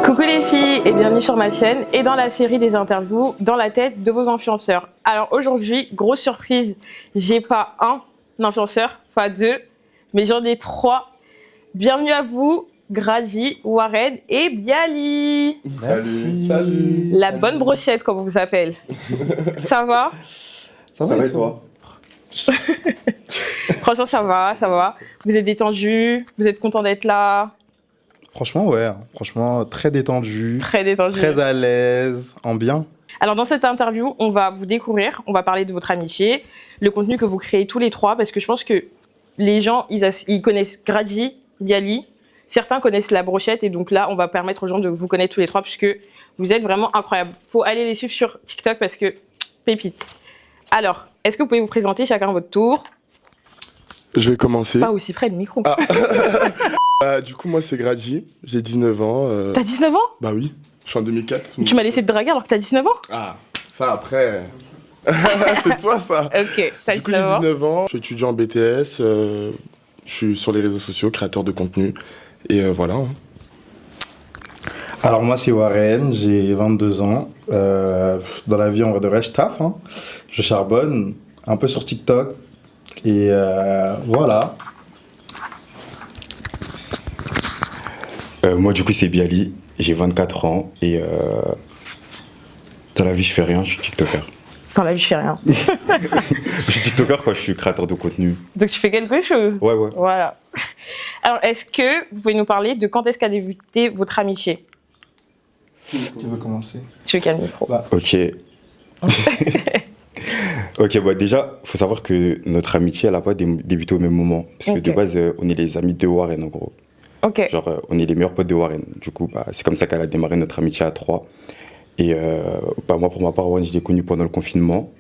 Coucou les filles et bienvenue sur ma chaîne et dans la série des interviews dans la tête de vos influenceurs. Alors aujourd'hui, grosse surprise, j'ai pas un influenceur, pas deux, mais j'en ai trois. Bienvenue à vous, Grady, Warren et Bialy. Salut. La bonne brochette comme on vous appelle. Ça va? Ça va et toi? Franchement ça va. Vous êtes détendus, vous êtes contents d'être là? Franchement, ouais. Franchement, très détendu. Très détendu. Très à l'aise, en bien. Alors dans cette interview, on va vous découvrir, on va parler de votre amitié, le contenu que vous créez tous les trois, parce que je pense que les gens, ils connaissent Grady, Bialy, certains connaissent la brochette, et donc là, on va permettre aux gens de vous connaître tous les trois, puisque vous êtes vraiment incroyables. Faut aller les suivre sur TikTok, parce que pépite. Alors, est-ce que vous pouvez vous présenter chacun à votre tour? Je vais commencer. Pas aussi près du micro. Du coup, moi, c'est Grady, j'ai 19 ans. T'as 19 ans? Bah oui, je suis en 2004. Tu m'as laissé te draguer alors que t'as 19 ans? Ah, ça après... c'est toi, ça. Ok, t'as Du coup, j'ai 19 ans. 19 ans, je suis étudiant en BTS, je suis sur les réseaux sociaux, créateur de contenu, et voilà. Hein. Alors moi, c'est Warren, j'ai 22 ans. Dans la vie, en vrai de vrai, je taffe. Hein. Je charbonne, un peu sur TikTok. Et voilà. Moi, du coup, c'est Bialy, j'ai 24 ans et dans la vie, je fais rien, je suis TikToker. Dans la vie, je fais rien. Je suis TikToker, quoi, je suis créateur de contenu. Donc tu fais quelque chose. Ouais. Voilà. Alors, est-ce que vous pouvez nous parler de quand est-ce qu'a débuté votre amitié? Tu veux commencer? Tu veux quel micro? Ok. Ok, bah déjà, faut savoir que notre amitié, elle a pas débuté au même moment. Parce que Ok. de base, on est les amis de Warren, en gros. Ok. Genre, on est les meilleurs potes de Warren. Du coup, bah, c'est comme ça qu'elle a démarré notre amitié à trois. Et bah, moi, pour ma part, Warren, je l'ai connu pendant le confinement.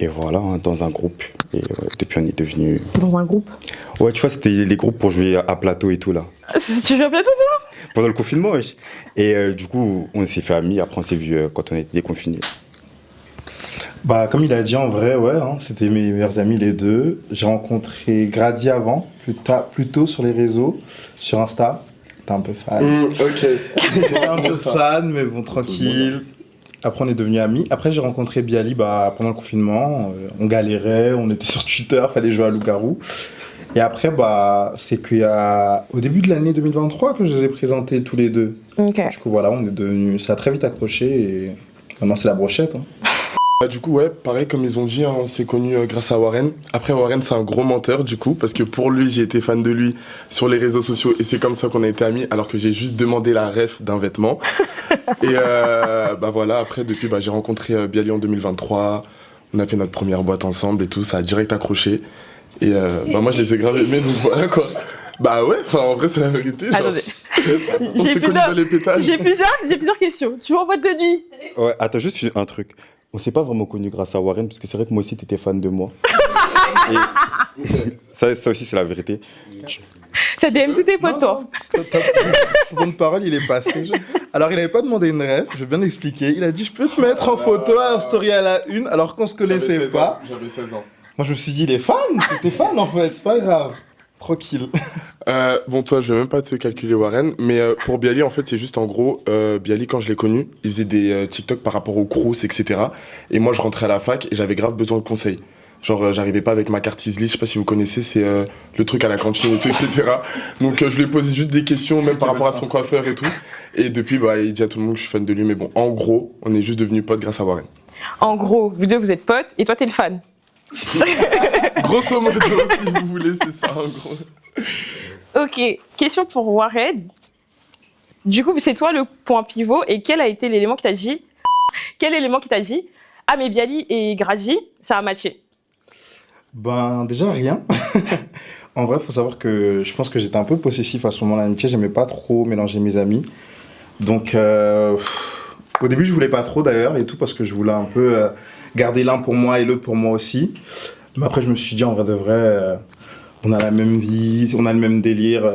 Et voilà, hein, dans un groupe. Et depuis, on est devenus... Dans un groupe? Ouais, tu vois, c'était les groupes pour jouer à plateau et tout, là. Tu joues à plateau, toi? Pendant le confinement, wesh. Et du coup, on s'est fait amis. Après, on s'est vu quand on était déconfinés. Bah, comme il a dit, en vrai, ouais, hein, c'était mes meilleurs amis les deux. J'ai rencontré Grady avant, plutôt sur les réseaux, sur Insta. T'es un peu fan. Ok. J'étais un peu fan, mais bon, tranquille. Après, on est devenus amis. Après, j'ai rencontré Bialy pendant le confinement. On galérait, on était sur Twitter, fallait jouer à loup-garou. Et après, bah, c'est au début de l'année 2023 que je les ai présentés tous les deux. Ok. Du coup, voilà, on est devenus. Ça a très vite accroché et maintenant, c'est la brochette. Hein. Du coup, ouais, pareil, comme ils ont dit, hein, on s'est connus grâce à Warren. Après, Warren, c'est un gros menteur, du coup, parce que pour lui, j'ai été fan de lui sur les réseaux sociaux et c'est comme ça qu'on a été amis, alors que j'ai juste demandé la ref d'un vêtement. Et bah voilà, après, depuis, bah, j'ai rencontré Bialy en 2023. On a fait notre première boîte ensemble et tout, ça a direct accroché. Et bah moi, je les ai grave aimés, donc voilà quoi. Bah ouais, enfin en vrai, c'est la vérité. Genre, Attendez. on s'est connus dans les pétages. J'ai plusieurs questions. Tu vas en boîte de nuit? Ouais, attends, juste un truc. On s'est pas vraiment connus grâce à Warren, parce que c'est vrai que moi aussi, t'étais fan de moi. Et ça aussi, c'est la vérité. T'as DM tous tes potes, toi? Ton parole, il est passé. Alors, il avait pas demandé une ref, je vais bien expliquer. Il a dit, je peux te mettre en photo à story à la une, alors qu'on se connaissait pas. J'avais 16 ans. Moi, je me suis dit, il est fan, t'es fan en fait, c'est pas grave. Tranquille. Bon, toi, je vais même pas te calculer, Warren, mais pour Bialy, en fait, c'est juste en gros, Bialy, quand je l'ai connu, il faisait des TikTok par rapport au Crous, etc. Et moi, je rentrais à la fac et j'avais grave besoin de conseils. Genre, j'arrivais pas avec ma carte Easily, je sais pas si vous connaissez, c'est le truc à la cantine et tout, etc. Donc, je lui ai posé juste des questions, même par rapport à son coiffeur et tout. Et depuis, bah, il dit à tout le monde que je suis fan de lui, mais bon, en gros, on est juste devenus potes grâce à Warren. En gros, vous deux, vous êtes potes et toi, t'es le fan. Grosso modo, si vous voulez, c'est ça, en gros. Ok, question pour Warren. Du coup, c'est toi le point pivot et quel a été l'élément qui t'a dit... Quel élément qui t'a dit « Ah, mais Bialy et Grady, ça a matché ». Ben, déjà, rien. En vrai, faut savoir que je pense que j'étais un peu possessif à ce moment-là d'amitié, j'aimais pas trop mélanger mes amis. Donc, au début, je voulais pas trop d'ailleurs et tout, parce que je voulais un peu garder l'un pour moi et l'autre pour moi aussi. Mais après, je me suis dit, en vrai de vrai, on a la même vie, on a le même délire.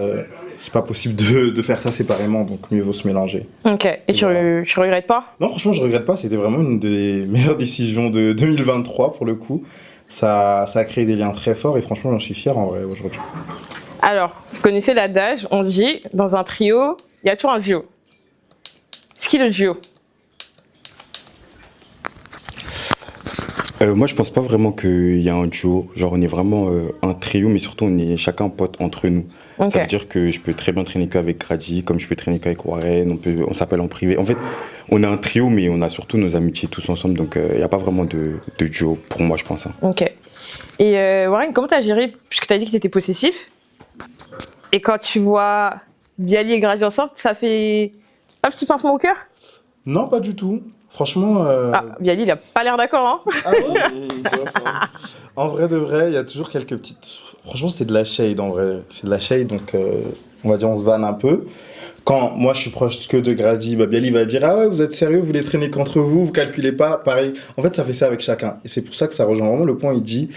C'est pas possible de faire ça séparément, donc mieux vaut se mélanger. Ok, et tu regrettes pas? Non, franchement, je regrette pas. C'était vraiment une des meilleures décisions de 2023 pour le coup. ça a créé des liens très forts et franchement, j'en suis fier en vrai aujourd'hui. Alors, vous connaissez l'adage, on dit, dans un trio, il y a toujours un duo. C'est qui le duo? Moi, je pense pas vraiment qu'il y a un duo. Genre, on est vraiment un trio, mais surtout, on est chacun pote entre nous. Ok. Ça veut dire que je peux très bien traîner qu'avec Grady, comme je peux traîner qu'avec Warren, on s'appelle en privé. En fait, on est un trio, mais on a surtout nos amitiés tous ensemble, donc il n'y a pas vraiment de duo pour moi, je pense. Hein. Ok. Et Warren, comment t'as géré, puisque t'as dit que t'étais possessif, et quand tu vois Bialy et Grady ensemble, ça fait un petit pincement au cœur? Non, pas du tout. Franchement. Ah, Bialy, il a pas l'air d'accord, hein? Ah ouais. En vrai de vrai, il y a toujours quelques petites. Franchement, c'est de la shade en vrai. C'est de la shade, donc on va dire on se vanne un peu. Quand moi je suis proche que de Grady, bah Bialy va dire ah ouais, vous êtes sérieux, vous les traînez qu'entre vous, vous calculez pas. Pareil. En fait, ça fait ça avec chacun. Et c'est pour ça que ça rejoint vraiment le point. Il dit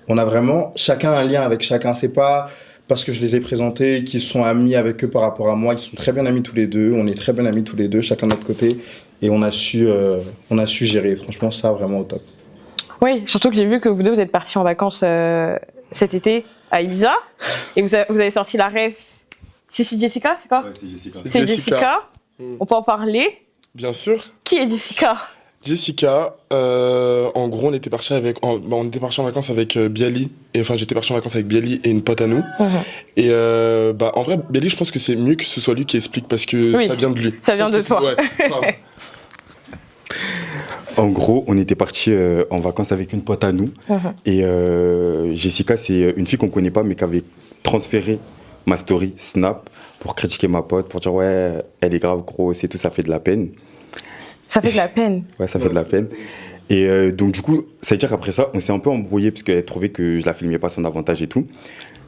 on a vraiment chacun un lien avec chacun. C'est pas parce que je les ai présentés qu'ils sont amis avec eux par rapport à moi. Ils sont très bien amis tous les deux. On est très bien amis tous les deux, chacun de notre côté. Et on a su gérer. Franchement, ça, vraiment au top. Oui, surtout que j'ai vu que vous deux, vous êtes partis en vacances cet été à Ibiza. Et vous avez sorti la ref. C'est Jessica, c'est quoi? Ouais, c'est Jessica. C'est Jessica. On peut en parler. Bien sûr. Qui est Jessica? Jessica, en gros, on était parti en vacances avec Bialy. Enfin, j'étais parti en vacances avec Bialy et une pote à nous. Et en vrai, Bialy, je pense que c'est mieux que ce soit lui qui explique parce que Oui, ça vient de lui. ça vient de toi. Ouais, grave. En gros, on était parti en vacances avec une pote à nous. Et Jessica, c'est une fille qu'on connaît pas, mais qui avait transféré ma story Snap pour critiquer ma pote, pour dire ouais, elle est grave grosse et tout, ça fait de la peine. Ça fait de la peine. Ouais, ça fait de la peine. Et donc, du coup, ça veut dire qu'après ça, on s'est un peu embrouillé parce qu'elle trouvait que je la filmais pas à son avantage et tout.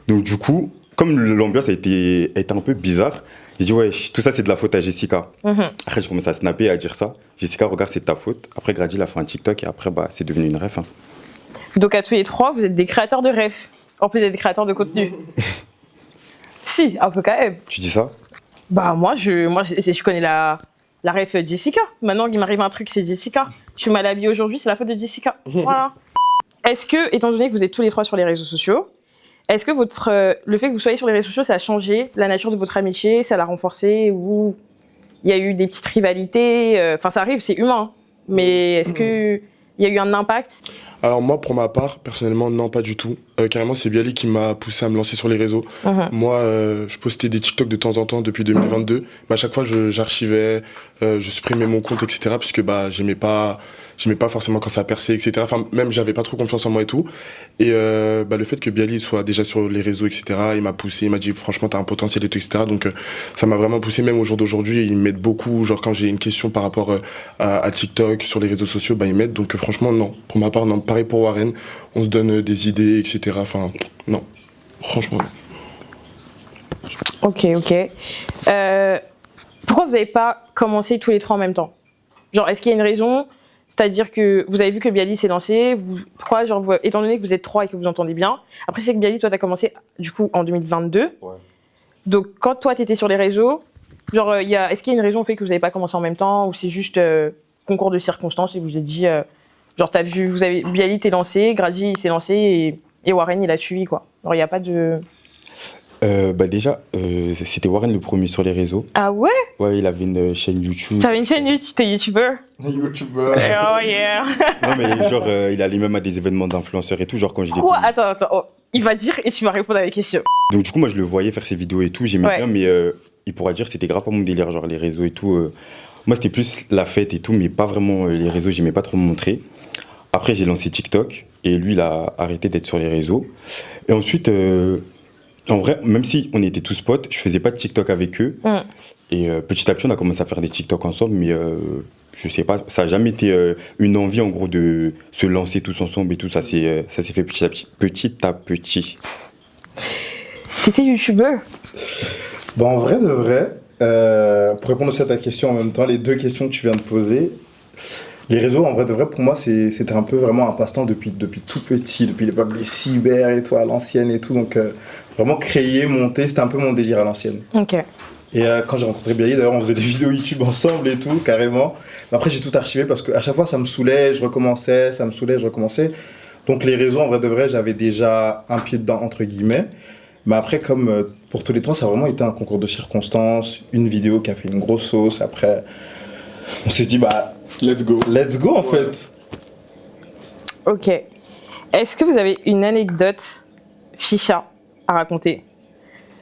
Donc, du coup, comme l'ambiance a été un peu bizarre, j'ai dit, ouais, tout ça, c'est de la faute à Jessica. Après, j'ai commencé à snapper et à dire ça. Jessica, regarde, c'est de ta faute. Après, Grady, il a fait un TikTok et après, bah, c'est devenu une ref. Hein. Donc, à tous les trois, vous êtes des créateurs de ref. En plus, vous êtes des créateurs de contenu. Si, un peu quand même. Tu dis ça? Bah, moi, je connais la ref Jessica. Maintenant, il m'arrive un truc, c'est Jessica. Je suis mal habillée aujourd'hui, c'est la faute de Jessica. Voilà. Est-ce que, étant donné que vous êtes tous les trois sur les réseaux sociaux, est-ce que le fait que vous soyez sur les réseaux sociaux, ça a changé la nature de votre amitié, ça l'a renforcé, ou il y a eu des petites rivalités? Enfin, ça arrive, c'est humain. Mais est-ce que il y a eu un impact? Alors moi, pour ma part, personnellement, non, pas du tout. Carrément, c'est Bialy qui m'a poussé à me lancer sur les réseaux. Moi, je postais des TikTok de temps en temps depuis 2022. Mais à chaque fois, j'archivais, je supprimais mon compte, etc. Parce que bah, j'aimais pas forcément quand ça perçait, etc. Enfin, même, j'avais pas trop confiance en moi et tout. Et le fait que Bialy soit déjà sur les réseaux, etc., il m'a poussé, il m'a dit, franchement, t'as un potentiel et tout, etc. Donc, ça m'a vraiment poussé, même au jour d'aujourd'hui. Ils m'aident beaucoup. Genre, quand j'ai une question par rapport à TikTok, sur les réseaux sociaux, bah, ils m'aident. Donc, franchement, non. Pour ma part, non. Pareil pour Warren. On se donne des idées, etc. Enfin, non. Franchement, non. Ok. Pourquoi vous n'avez pas commencé tous les trois en même temps? Genre, est-ce qu'il y a une raison? C'est-à-dire que vous avez vu que Bialy s'est lancé, pourquoi, genre, étant donné que vous êtes trois et que vous entendez bien, après c'est que Bialy, toi, t'as commencé du coup en 2022. Ouais. Donc, quand toi, t'étais sur les réseaux, genre, est-ce qu'il y a une raison au fait que vous n'avez pas commencé en même temps, ou c'est juste concours de circonstances et vous vous êtes dit, genre, Bialy t'est lancé, Grady il s'est lancé et Warren il a suivi, quoi. Alors, il n'y a pas de. Déjà, c'était Warren le premier sur les réseaux. Ah ouais? Ouais, il avait une chaîne YouTube. T'avais une chaîne YouTube, t'es youtubeur? YouTubeur. Oh yeah! Non, mais genre, il allait même à des événements d'influenceurs et tout, genre quand je l'ai Quoi? connu. Attends, oh, il va dire et tu vas répondre à la question. Donc, du coup, moi, je le voyais faire ses vidéos et tout, j'aimais Ouais. bien, mais il pourra dire c'était grave pas mon délire, genre les réseaux et tout. Moi, c'était plus la fête et tout, mais pas vraiment les réseaux, j'aimais pas trop me montrer. Après, j'ai lancé TikTok et lui, il a arrêté d'être sur les réseaux. Et ensuite, en vrai, même si on était tous potes, je faisais pas de TikTok avec eux. Et petit à petit, on a commencé à faire des TikTok ensemble, mais je sais pas, ça a jamais été une envie en gros de se lancer tous ensemble et tout. Ça s'est fait petit à petit. T'étais youtubeur? Bon, en vrai de vrai, pour répondre aussi à ta question en même temps, les deux questions que tu viens de poser, les réseaux, en vrai de vrai, pour moi, c'était un peu vraiment un passe-temps depuis tout petit, depuis l'époque des cyber et tout, à l'ancienne et tout. Donc, vraiment créer, monter, c'était un peu mon délire à l'ancienne. Ok. Et quand j'ai rencontré Bialy, d'ailleurs, on faisait des vidéos YouTube ensemble et tout, carrément. Mais après, j'ai tout archivé parce qu'à chaque fois, ça me saoulait, je recommençais, ça me saoulait, je recommençais. Donc les réseaux, en vrai de vrai, j'avais déjà un pied dedans, entre guillemets. Mais après, comme pour tous les trois, ça a vraiment été un concours de circonstances, une vidéo qui a fait une grosse sauce. Après, on s'est dit, bah, Let's go. let's go en fait. Ok. Est-ce que vous avez une anecdote ficha à raconter?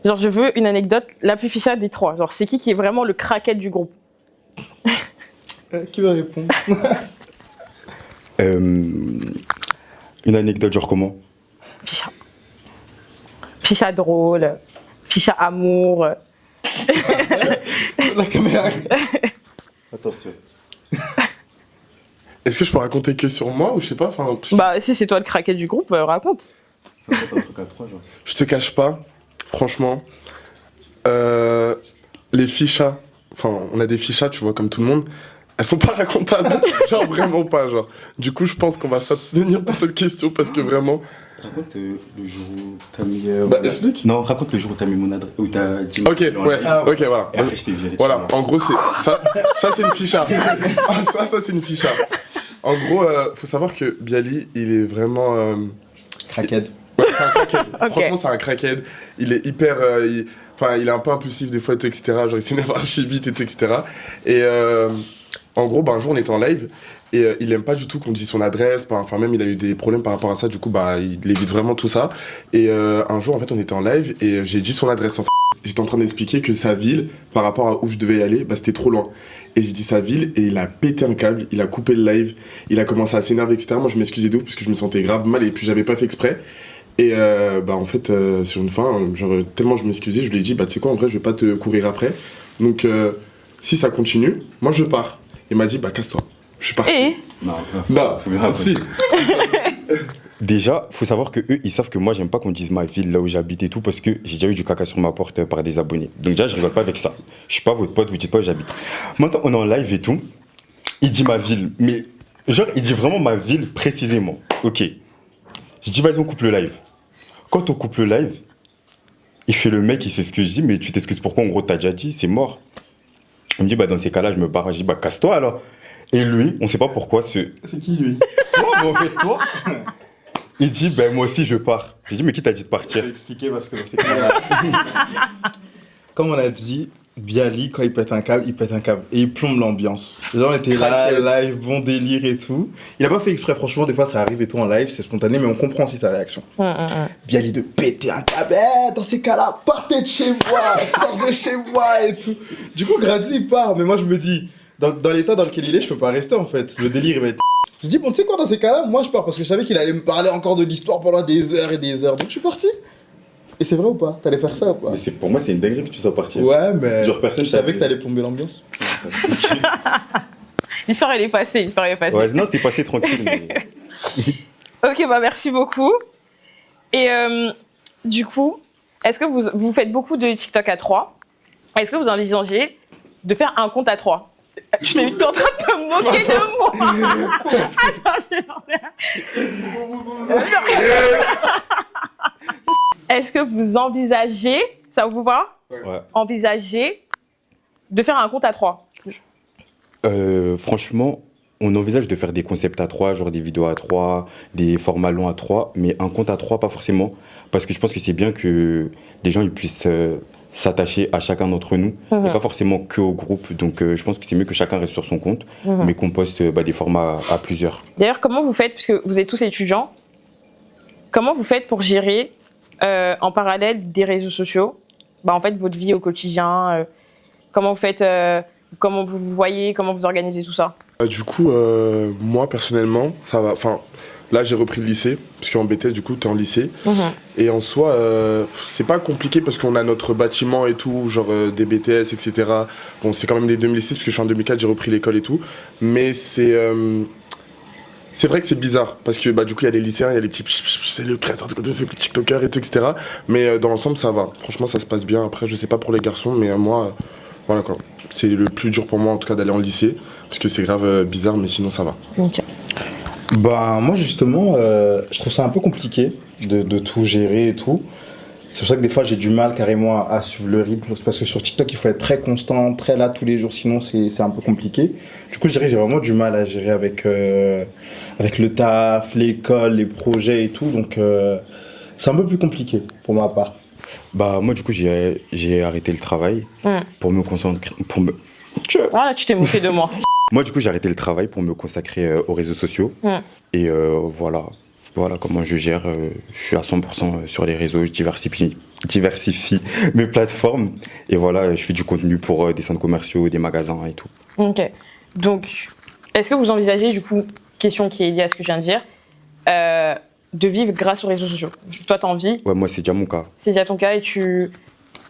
Genre, je veux une anecdote la plus ficha des trois. Genre, c'est qui est vraiment le craquette du groupe? Qui va répondre? Une anecdote, genre comment? Ficha. Ficha drôle, ficha amour. La caméra. Attention. Est-ce que je peux raconter que sur moi ou je sais pas, enfin, Bah, si c'est toi le craquette du groupe, raconte. je te cache pas, franchement, les fichas, enfin, on a des fichas, tu vois, comme tout le monde, elles sont pas racontables, genre vraiment pas, genre. Du coup, je pense qu'on va s'abstenir pour cette question parce que vraiment. Raconte le jour où t'as mis. Bah, explique. Non, raconte le jour où t'as mis mon adresse. Où t'as dit. Ok, ouais, ok, voilà. Et après, je t'ai viré. Voilà, en gros, c'est ça c'est une ficha. ça c'est une ficha. En gros, faut savoir que Bialy, il est vraiment. Crackhead. Ouais, c'est un crackhead. Ok. Franchement, c'est un crackhead. Il est hyper. Enfin, il est un peu impulsif des fois, et tout, etc. Genre, il s'énerve archi vite, et tout, etc. Et en gros, bah, un jour, on était en live. Et il aime pas du tout qu'on dise son adresse. Enfin, même, il a eu des problèmes par rapport à ça. Du coup, bah, il évite vraiment tout ça. Et un jour, en fait, on était en live. Et j'ai dit son adresse. En fait, j'étais en train d'expliquer que sa ville, par rapport à où je devais y aller, bah, c'était trop loin. Et j'ai dit sa ville. Et il a pété un câble. Il a coupé le live. Il a commencé à s'énerver, etc. Moi, je m'excusais d'où parce que je me sentais grave mal. Et puis, j'avais pas fait exprès. Et bah en fait sur une fin, genre tellement je m'excusais, je lui ai dit bah tu sais quoi en vrai je vais pas te courir après. Donc si ça continue, moi je pars. Il m'a dit bah casse-toi. Je suis parti. Et Non, Bah faut bien raconter. si. Déjà, faut savoir que eux, ils savent que moi, j'aime pas qu'on dise ma ville, là où j'habite et tout, parce que j'ai déjà eu du caca sur ma porte par des abonnés. Donc déjà, je rigole pas avec ça. Je suis pas votre pote, vous dites pas où j'habite. Maintenant, on est en live et tout. Il dit ma ville, mais genre, il dit vraiment ma ville précisément. Ok. Je dis vas-y, on coupe le live. Quand on coupe le live, il fait le mec, il s'excuse. Je dis mais tu t'excuses pourquoi? En gros, t'as déjà dit, c'est mort. Il me dit bah dans ces cas-là, je me barre. Je dis bah casse-toi alors. Et lui, on sait pas pourquoi C'est qui lui? Toi, mais en fait, toi. Il dit, ben moi aussi je pars. J'ai dit, mais qui t'a dit de Je partir? vais expliquer parce que c'est clair. Comme on a dit, Bialy, quand il pète un câble, il pète un câble. Et il plombe l'ambiance. Genre, on était là, live, bon délire et tout. Il a pas fait exprès, franchement, des fois ça arrive et tout en live, c'est spontané, mais on comprend aussi sa réaction. Bialy de péter un câble, dans ces cas-là, partez de chez moi, sortez de chez moi et tout. Du coup, Grady, il part, mais moi je me dis, dans l'état dans lequel il est, je peux pas rester en fait. Le délire, il va être. Je dis, bon, tu sais quoi, dans ces cas-là, moi je pars parce que je savais qu'il allait me parler encore de l'histoire pendant des heures et des heures. Donc je suis parti. Et c'est vrai ou pas? T'allais faire ça ou pas? Mais pour moi, c'est une dinguerie que tu sois parti. Ouais, mais. Genre, personne je savais savait. que t'allais plomber l'ambiance. l'histoire, elle est passée, l'histoire, elle est passée. Ouais, non, c'est passé tranquille. Mais... Ok, bah merci beaucoup. Et du coup, est-ce que vous faites beaucoup de TikTok à 3? Est-ce que vous envisagez de faire un compte à 3? Je t'ai vu, t'es en train de te moquer de moi. Attends, Est-ce que vous envisagez, ça vous va? Ouais. Envisagez de faire un compte à 3? Franchement, on envisage de faire des concepts à 3, genre des vidéos à 3, des formats longs à 3, mais un compte à 3, pas forcément. Parce que je pense que c'est bien que des gens ils puissent s'attacher à chacun d'entre nous, et pas forcément que au groupe. Donc je pense que c'est mieux que chacun reste sur son compte, mais qu'on poste des formats à plusieurs. D'ailleurs, comment vous faites, puisque vous êtes tous étudiants, comment vous faites pour gérer en parallèle des réseaux sociaux, bah, en fait, votre vie au quotidien, comment vous faites, comment vous vous voyez, comment vous organisez tout ça? Du coup, moi personnellement, ça va. Enfin, là j'ai repris le lycée, parce qu'en BTS, du coup, t'es en lycée. Et en soi, c'est pas compliqué parce qu'on a notre bâtiment et tout, genre des BTS, etc. Bon, c'est quand même des demi-lycées, parce que je suis en 2004, j'ai repris l'école et tout. Mais c'est vrai que c'est bizarre, parce que bah, du coup, il y a les lycéens, il y a les petits, c'est le créateur de contenu, c'est le TikToker et tout, etc. Mais dans l'ensemble, ça va. Franchement, ça se passe bien. Après, je sais pas pour les garçons, mais moi, voilà quoi. C'est le plus dur pour moi, en tout cas, d'aller en lycée, parce que c'est grave bizarre, mais sinon, ça va. Ok. Bah, moi justement, je trouve ça un peu compliqué de tout gérer et tout. C'est pour ça que des fois j'ai du mal carrément à suivre le rythme. C'est parce que sur TikTok il faut être très constant, très là tous les jours, sinon c'est un peu compliqué. Du coup je dirais que j'ai vraiment du mal à gérer avec le taf, l'école, les projets et tout. Donc, c'est un peu plus compliqué pour ma part. Bah, moi, du coup, j'ai arrêté le travail pour me concentrer. Voilà, tu t'es moqué de moi. Moi, du coup, j'ai arrêté le travail pour me consacrer aux réseaux sociaux. Et voilà. Voilà comment je gère. Je suis à 100% sur les réseaux, je diversifie mes plateformes. Et voilà, je fais du contenu pour des centres commerciaux, des magasins et tout. Ok. Donc, est-ce que vous envisagez, du coup, question qui est liée à ce que je viens de dire, de vivre grâce aux réseaux sociaux? Toi, t'as envie? Ouais, moi, c'est déjà mon cas. C'est déjà ton cas et tu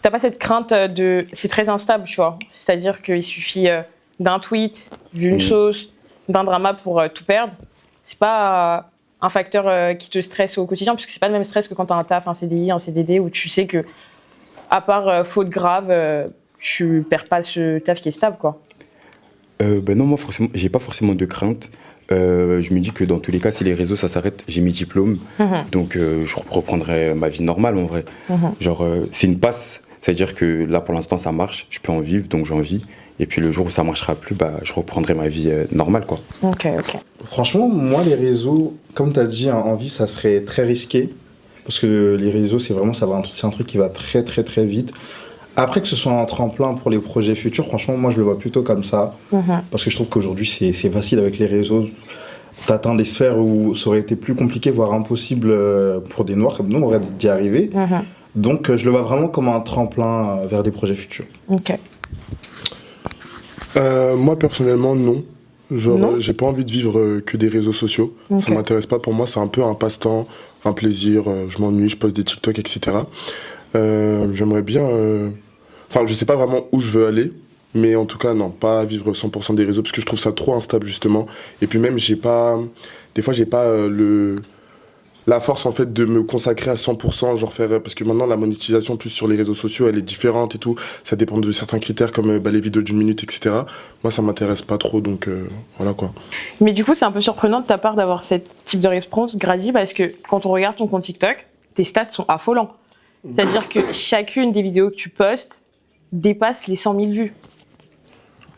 n'as pas cette crainte de... C'est très instable, tu vois. C'est-à-dire qu'il suffit d'un tweet, d'une sauce, d'un drama pour tout perdre. C'est pas un facteur qui te stresse au quotidien, parce que c'est pas le même stress que quand t'as un taf, un CDI, un CDD, où tu sais que, à part faute grave, tu perds pas ce taf qui est stable, quoi. Ben non, moi, forcément, j'ai pas forcément de crainte. Je me dis que dans tous les cas, si les réseaux ça s'arrête, j'ai mes diplômes, donc je reprendrai ma vie normale en vrai. Genre, c'est une passe, c'est-à-dire que là pour l'instant ça marche, je peux en vivre, donc j'en vis. Et puis le jour où ça marchera plus, bah, je reprendrai ma vie normale, quoi. Ok. Franchement, moi, les réseaux, comme tu as dit, en vivre, ça serait très risqué. Parce que les réseaux, c'est un truc qui va très, très, très vite. Après, que ce soit un tremplin pour les projets futurs, franchement, moi, je le vois plutôt comme ça. Parce que je trouve qu'aujourd'hui, c'est facile avec les réseaux. T'atteins des sphères où ça aurait été plus compliqué, voire impossible pour des Noirs comme nous, d'y arriver. Donc, je le vois vraiment comme un tremplin vers des projets futurs. Ok. Moi, personnellement, non. Genre, Non j'ai pas envie de vivre que des réseaux sociaux. Ça m'intéresse pas. Pour moi, c'est un peu un passe-temps, un plaisir. Je m'ennuie, je poste des TikTok, etc. J'aimerais bien... Enfin, je sais pas vraiment où je veux aller. Mais en tout cas, non, pas vivre 100% des réseaux, parce que je trouve ça trop instable, justement. Et puis même, des fois, j'ai pas la force, en fait, de me consacrer à 100%, genre parce que maintenant, la monétisation, plus sur les réseaux sociaux, elle est différente et tout. Ça dépend de certains critères, comme les vidéos d'une minute, etc. Moi, ça m'intéresse pas trop, donc voilà, quoi. Mais du coup, c'est un peu surprenant de ta part d'avoir ce type de réponse, Grady, parce que quand on regarde ton compte TikTok, tes stats sont affolants. C'est-à-dire que chacune des vidéos que tu postes dépasse les 100 000 vues.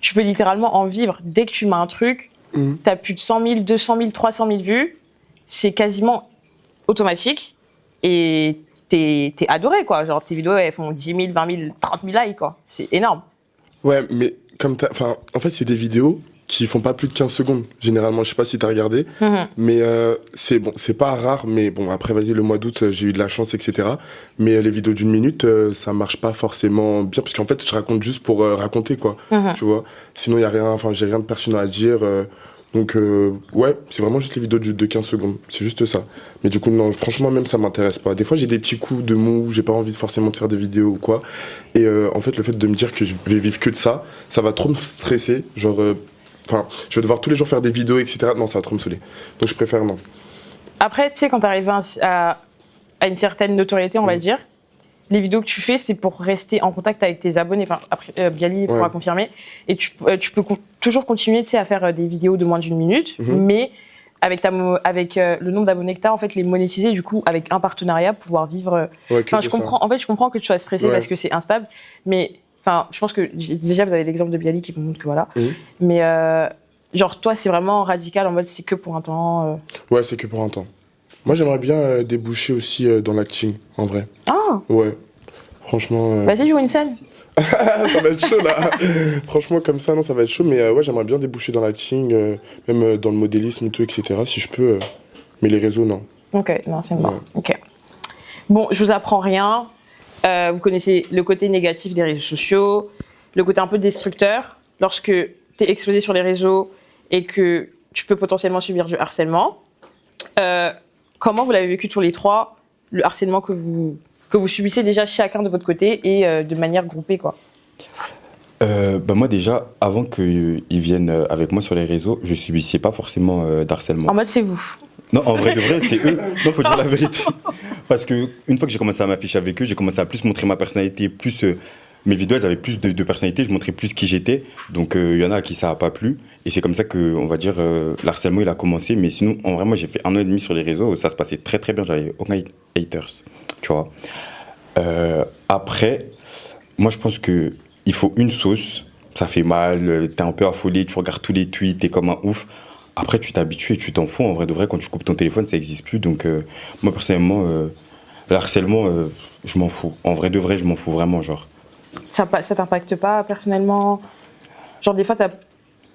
Tu peux littéralement en vivre. Dès que tu mets un truc, t'as plus de 100 000, 200 000, 300 000 vues. C'est quasiment automatique. Et t'es adoré, quoi. Genre, tes vidéos, elles font 10 000, 20 000, 30 000 likes, quoi. C'est énorme. Ouais, mais en fait, c'est des vidéos qui font pas plus de 15 secondes, généralement. Je sais pas si t'as regardé. Mais c'est pas rare. Mais bon, après, vas-y, le mois d'août, j'ai eu de la chance, etc. Mais les vidéos d'une minute, ça marche pas forcément bien. Parce qu'en fait, je raconte juste pour raconter, quoi. Tu vois. Sinon, j'ai rien de pertinent à dire. Donc, ouais, c'est vraiment juste les vidéos de 15 secondes. C'est juste ça. Mais du coup, non, franchement, même ça m'intéresse pas. Des fois, j'ai des petits coups de mou, j'ai pas envie forcément de faire des vidéos ou quoi. Et en fait, le fait de me dire que je vais vivre que de ça, ça va trop me stresser. Genre, je vais devoir tous les jours faire des vidéos, etc. Non, ça va trop me saouler. Donc, je préfère non. Après, tu sais, quand t'arrives à une certaine notoriété, on va dire, les vidéos que tu fais, c'est pour rester en contact avec tes abonnés. Enfin, après, Bialy pourra confirmer. Et tu peux toujours continuer, tu sais, à faire des vidéos de moins d'une minute, mais avec le nombre d'abonnés que tu as, en fait, les monétiser, du coup, avec un partenariat, pouvoir vivre... Enfin, je comprends que tu sois stressé parce que c'est instable, mais... Enfin, je pense que déjà, vous avez l'exemple de Bialy qui vous montre que voilà. Mais genre, toi, c'est vraiment radical en mode c'est que pour un temps. Ouais, c'est que pour un temps. Moi, j'aimerais bien déboucher aussi dans l'acting, en vrai. Ah Ouais. Franchement. Vas-y, joue une scène. Ça va être chaud, là. Franchement, comme ça, non, ça va être chaud. Mais ouais, j'aimerais bien déboucher dans l'acting, même dans le modélisme et tout, etc. Si je peux. Mais les réseaux, non. Ok, non, c'est bon. Ouais. Ok. Bon, je vous apprends rien. Vous connaissez le côté négatif des réseaux sociaux, le côté un peu destructeur, lorsque tu es exposé sur les réseaux et que tu peux potentiellement subir du harcèlement. Comment vous l'avez vécu tous les trois, le harcèlement que vous subissez déjà chacun de votre côté et de manière groupée, quoi? Moi déjà, avant qu'ils viennent avec moi sur les réseaux, je subissais pas forcément d'harcèlement. En mode c'est vous? Non, en vrai de vrai, c'est eux. Non, faut dire la vérité. Parce que une fois que j'ai commencé à m'afficher avec eux, j'ai commencé à plus montrer ma personnalité, plus mes vidéos, elles avaient plus de personnalité, je montrais plus qui j'étais. Donc il y en a à qui ça a pas plu. Et c'est comme ça que, on va dire, l'harcèlement il a commencé. Mais sinon, en vrai, moi j'ai fait 1 an et demi sur les réseaux, ça se passait très très bien. J'avais aucun haters, tu vois. Après, moi je pense que il faut une sauce. Ça fait mal, t'es un peu affolé, tu regardes tous les tweets, t'es comme un ouf. après, tu t'habitues et tu t'en fous. En vrai, de vrai, quand tu coupes ton téléphone, ça n'existe plus. Donc, moi, personnellement, le harcèlement, je m'en fous. En vrai, de vrai, je m'en fous vraiment, genre. Ça t'impacte pas personnellement? Genre, des fois,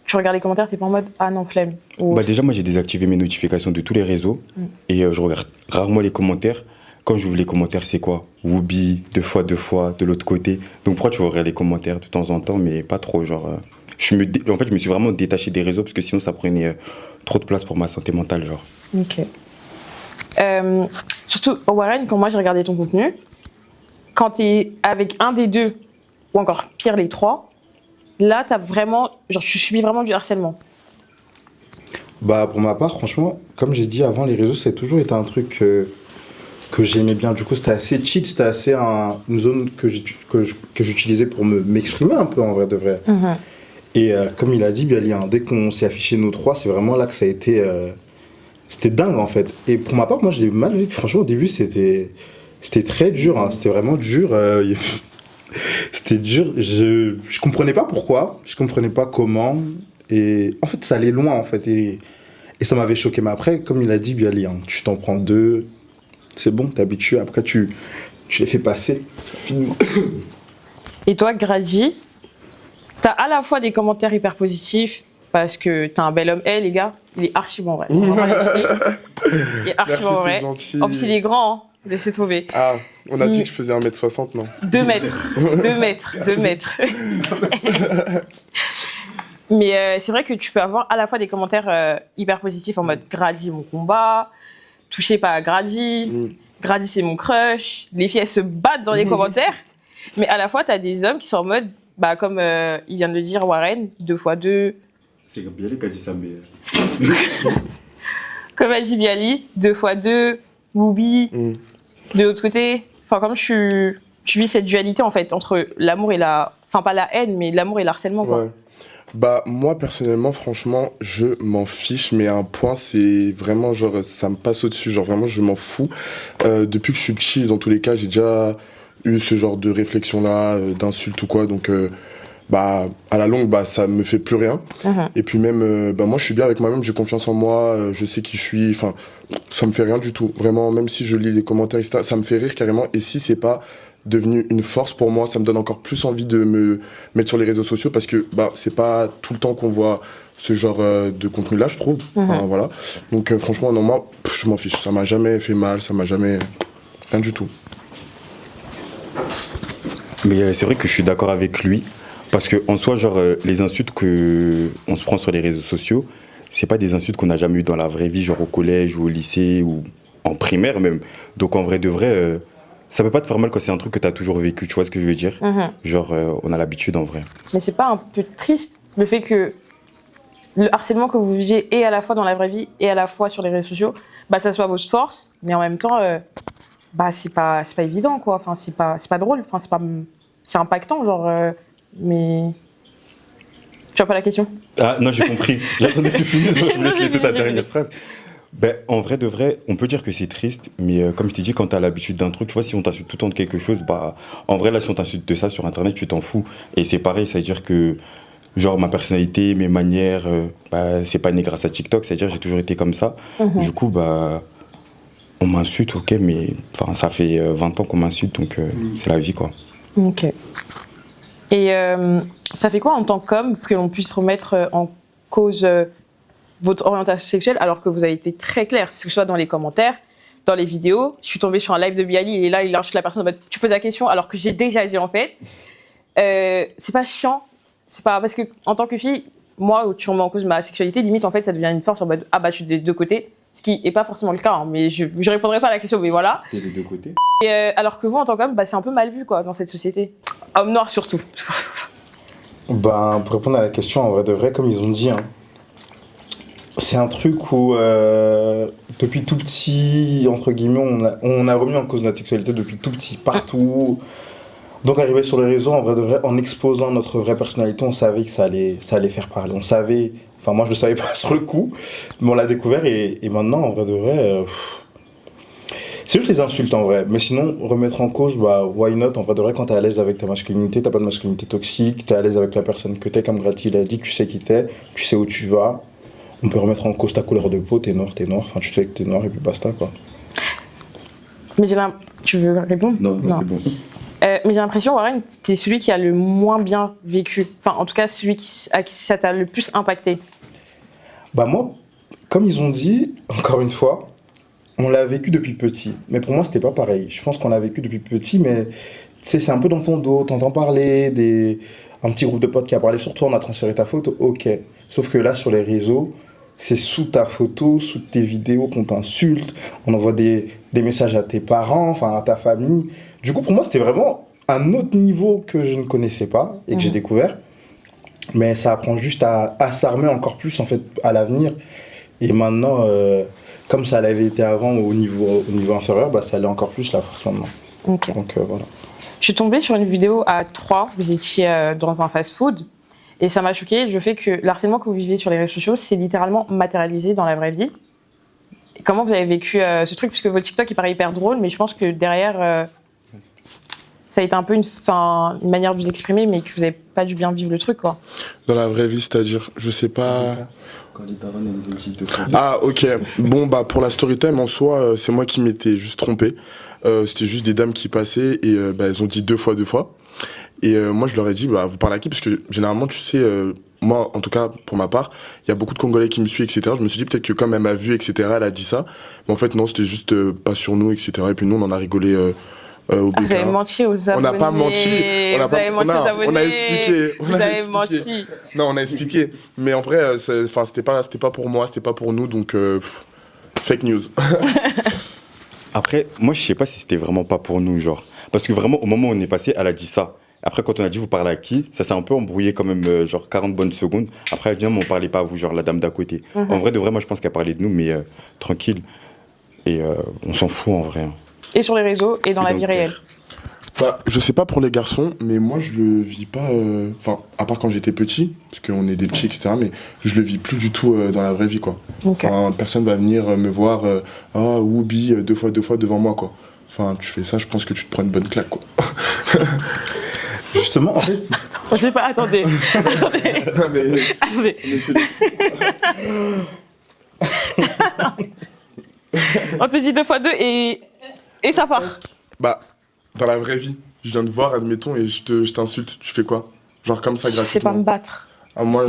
tu regardes les commentaires, t'es pas en mode ah non, flemme. Ou... Bah, déjà, moi, j'ai désactivé mes notifications de tous les réseaux. Et je regarde rarement les commentaires. Quand j'ouvre les commentaires, c'est quoi? Whoopi, deux fois, de l'autre côté. Donc, pourquoi tu regardes les commentaires de temps en temps, mais pas trop, genre. En fait, je me suis vraiment détaché des réseaux parce que sinon, ça prenait trop de place pour ma santé mentale, genre. Ok. Surtout, Warren, quand moi j'ai regardé ton contenu, quand t'es avec un des deux, ou encore pire les trois, là t'as vraiment, genre tu subis vraiment du harcèlement. Bah, pour ma part, franchement, comme j'ai dit avant, les réseaux, ça a toujours été un truc que j'aimais bien. Du coup, c'était assez chill, c'était assez une zone que j'utilisais pour m'exprimer un peu, en vrai de vrai. Et comme il a dit, Bialy, dès qu'on s'est affiché nous trois, c'est vraiment là que ça a été... c'était dingue, en fait. Et pour ma part, moi, j'ai mal vécu. Franchement, au début, c'était très dur. Hein. C'était vraiment dur. C'était dur. Je comprenais pas pourquoi. Je comprenais pas comment. Et en fait, ça allait loin, en fait. Et ça m'avait choqué. Mais après, comme il a dit, Bialy, tu t'en prends deux. C'est bon, t'es habitué. Après, tu les fais passer rapidement. Et toi, Grady, t'as à la fois des commentaires hyper positifs, parce que t'es un bel homme. Les gars, il est archi bon, vrai. Il est archi Merci, bon, c'est vrai. gentil. En plus, il est grand, hein. Laissez trouver. Ah, on a dit que je faisais 1m60, non? 2 mètres. 2 mètres. 2 mètres. Mais c'est vrai que tu peux avoir à la fois des commentaires hyper positifs en mode Grady, mon combat, touché par Grady, Grady, c'est mon crush. Les filles, elles se battent dans les commentaires. Mais à la fois, t'as des hommes qui sont en mode, bah, comme il vient de le dire, Warren, 2x2. C'est Bialy qui a dit ça, mais... Comme a dit Bialy, 2x2, Whoopi, de l'autre côté. Enfin, comme tu vis cette dualité, en fait, entre l'amour et la... Enfin, pas la haine, mais l'amour et l'harcèlement, quoi. Ouais. Bah, moi, personnellement, franchement, je m'en fiche, mais à un point, c'est vraiment, genre, ça me passe au-dessus. Genre, vraiment, je m'en fous. Depuis que je suis petit, dans tous les cas, j'ai déjà eu ce genre de réflexion-là, d'insultes ou quoi, donc... bah, à la longue, bah, ça me fait plus rien. Et puis même, bah, moi, je suis bien avec moi-même, j'ai confiance en moi, je sais qui je suis, enfin, ça me fait rien du tout. Vraiment, même si je lis les commentaires, etc., ça me fait rire carrément. Et si c'est pas devenu une force pour moi, ça me donne encore plus envie de me mettre sur les réseaux sociaux parce que, bah, c'est pas tout le temps qu'on voit ce genre de contenu-là, je trouve. Enfin, voilà. Donc, franchement, non, moi, je m'en fiche. Ça m'a jamais fait mal, ça m'a jamais... Rien du tout. Mais c'est vrai que je suis d'accord avec lui. Parce qu'en soi, genre, les insultes qu'on se prend sur les réseaux sociaux, c'est pas des insultes qu'on n'a jamais eues dans la vraie vie, genre au collège ou au lycée ou en primaire même. Donc en vrai de vrai, ça peut pas te faire mal quand c'est un truc que tu as toujours vécu, tu vois ce que je veux dire? Genre, on a l'habitude en vrai. Mais c'est pas un peu triste le fait que le harcèlement que vous vivez et à la fois dans la vraie vie et à la fois sur les réseaux sociaux, bah ça soit votre force, mais en même temps, bah c'est pas évident quoi. Enfin c'est pas drôle. Enfin c'est impactant genre. Mais tu vois pas la question? Ah non, j'ai compris. J'attendais que tu finisses, je voulais te laisser ta dernière phrase. Ben, en vrai de vrai, on peut dire que c'est triste, mais comme je t'ai dit, quand t'as l'habitude d'un truc, tu vois, si on t'insulte tout le temps de quelque chose, bah, en vrai, là, si on t'insulte de ça sur Internet, tu t'en fous. Et c'est pareil, c'est-à-dire que, genre, ma personnalité, mes manières, bah, c'est pas né grâce à TikTok, c'est-à-dire que j'ai toujours été comme ça. Du coup, bah, on m'insulte, ok, mais enfin, ça fait 20 ans qu'on m'insulte, donc c'est la vie, quoi. Ok. Et ça fait quoi en tant qu'homme que l'on puisse remettre en cause votre orientation sexuelle alors que vous avez été très clair, que ce soit dans les commentaires, dans les vidéos? Je suis tombée sur un live de Bialy et là, il lâche la personne en mode tu poses la question alors que j'ai déjà dit en fait. C'est pas chiant, c'est pas parce que en tant que fille, moi, où tu remets en cause ma sexualité, limite en fait, ça devient une force en mode ah bah je suis des deux côtés, ce qui est pas forcément le cas, hein, mais je répondrai pas à la question, mais voilà. Et des deux côtés. Et alors que vous, en tant qu'homme, bah, c'est un peu mal vu quoi dans cette société. Homme noir surtout. Ben, pour répondre à la question, en vrai de vrai, comme ils ont dit, hein, c'est un truc où, depuis tout petit, entre guillemets, on a remis en cause notre sexualité depuis tout petit, partout. Donc, arriver sur les réseaux, en vrai de vrai, en exposant notre vraie personnalité, on savait que ça allait faire parler. On savait, enfin, moi, je le savais pas sur le coup, mais on l'a découvert et maintenant, en vrai de vrai, c'est juste les insultes en vrai, mais sinon, remettre en cause, bah, why not? En vrai de vrai, quand t'es à l'aise avec ta masculinité, t'as pas de masculinité toxique, t'es à l'aise avec la personne que t'es, comme Grady l'a dit, tu sais qui t'es, tu sais où tu vas, on peut remettre en cause ta couleur de peau, t'es noir, enfin tu te fais que t'es noir et puis basta quoi. Mais tu veux répondre? Non, c'est bon. Mais j'ai l'impression, Warren, t'es celui qui a le moins bien vécu. Enfin, en tout cas, à qui ça t'a le plus impacté. Bah moi, comme ils ont dit, encore une fois, on l'a vécu depuis petit. Mais pour moi, c'était pas pareil. Je pense qu'on l'a vécu depuis petit, mais tu sais, c'est un peu dans ton dos, t'entends parler, un petit groupe de potes qui a parlé sur toi, on a transféré ta photo, ok. Sauf que là, sur les réseaux, c'est sous ta photo, sous tes vidéos qu'on t'insulte, on envoie des messages à tes parents, enfin à ta famille. Du coup, pour moi, c'était vraiment un autre niveau que je ne connaissais pas et que j'ai découvert. Mais ça apprend juste à s'armer encore plus, en fait, à l'avenir. Et maintenant, comme ça l'avait été avant au niveau inférieur, bah, ça l'est encore plus la force maintenant. Ok. Donc voilà. Je suis tombée sur une vidéo à 3, vous étiez dans un fast-food, et ça m'a choquée le fait que l'harcèlement que vous vivez sur les réseaux sociaux, c'est littéralement matérialisé dans la vraie vie. Et comment vous avez vécu ce truc? Parce que votre TikTok, il paraît hyper drôle, mais je pense que derrière, ça a été un peu une manière de vous exprimer, mais que vous n'avez pas dû bien vivre le truc, quoi. Dans la vraie vie, c'est-à-dire, je sais pas... Quand les darons nous ont dit de faire. Ah, ok. Bon, bah, pour la story time, en soi, c'est moi qui m'étais juste trompé. C'était juste des dames qui passaient et bah, elles ont dit deux fois. Et moi, je leur ai dit, bah, vous parlez à qui? Parce que généralement, tu sais, moi, en tout cas, pour ma part, il y a beaucoup de Congolais qui me suivent, etc. Je me suis dit peut-être que comme elle m'a vu, etc., elle a dit ça. Mais en fait, non, c'était juste pas sur nous, etc. Et puis nous, on en a rigolé au BK. Vous avez menti aux abonnés. On n'a pas menti. Vous avez menti aux abonnés. On a expliqué. Vous avez menti. Non, on a expliqué. Mais en vrai, c'était pas pour moi, c'était pas pour nous, donc fake news. Après, moi, je sais pas si c'était vraiment pas pour nous, genre. Parce que vraiment, au moment où on est passé, elle a dit ça. Après, quand on a dit vous parlez à qui, ça s'est un peu embrouillé quand même, genre 40 bonnes secondes. Après, elle a dit non, mais on parlait pas à vous, genre la dame d'à côté. En vrai, de vrai, moi, je pense qu'elle parlait de nous, mais tranquille. Et on s'en fout en vrai. Et sur les réseaux, et dans la vie réelle. Bah, je sais pas pour les garçons, mais moi je le vis pas. Enfin, à part quand j'étais petit, parce qu'on est des petits, etc. Mais je le vis plus du tout dans la vraie vie, quoi. Okay. Enfin, personne va venir me voir, oh, Whoopi, deux fois devant moi, quoi. Enfin, tu fais ça, je pense que tu te prends une bonne claque, quoi. Justement, en fait. Je sais pas, attendez. Attendez. Non, mais... Attendez. On te dit 2 x 2 et ça part. Bah, dans la vraie vie, je viens de voir, admettons, et je t'insulte, tu fais quoi? Genre comme ça, Je sais gratuitement. pas me battre. Ah, moi,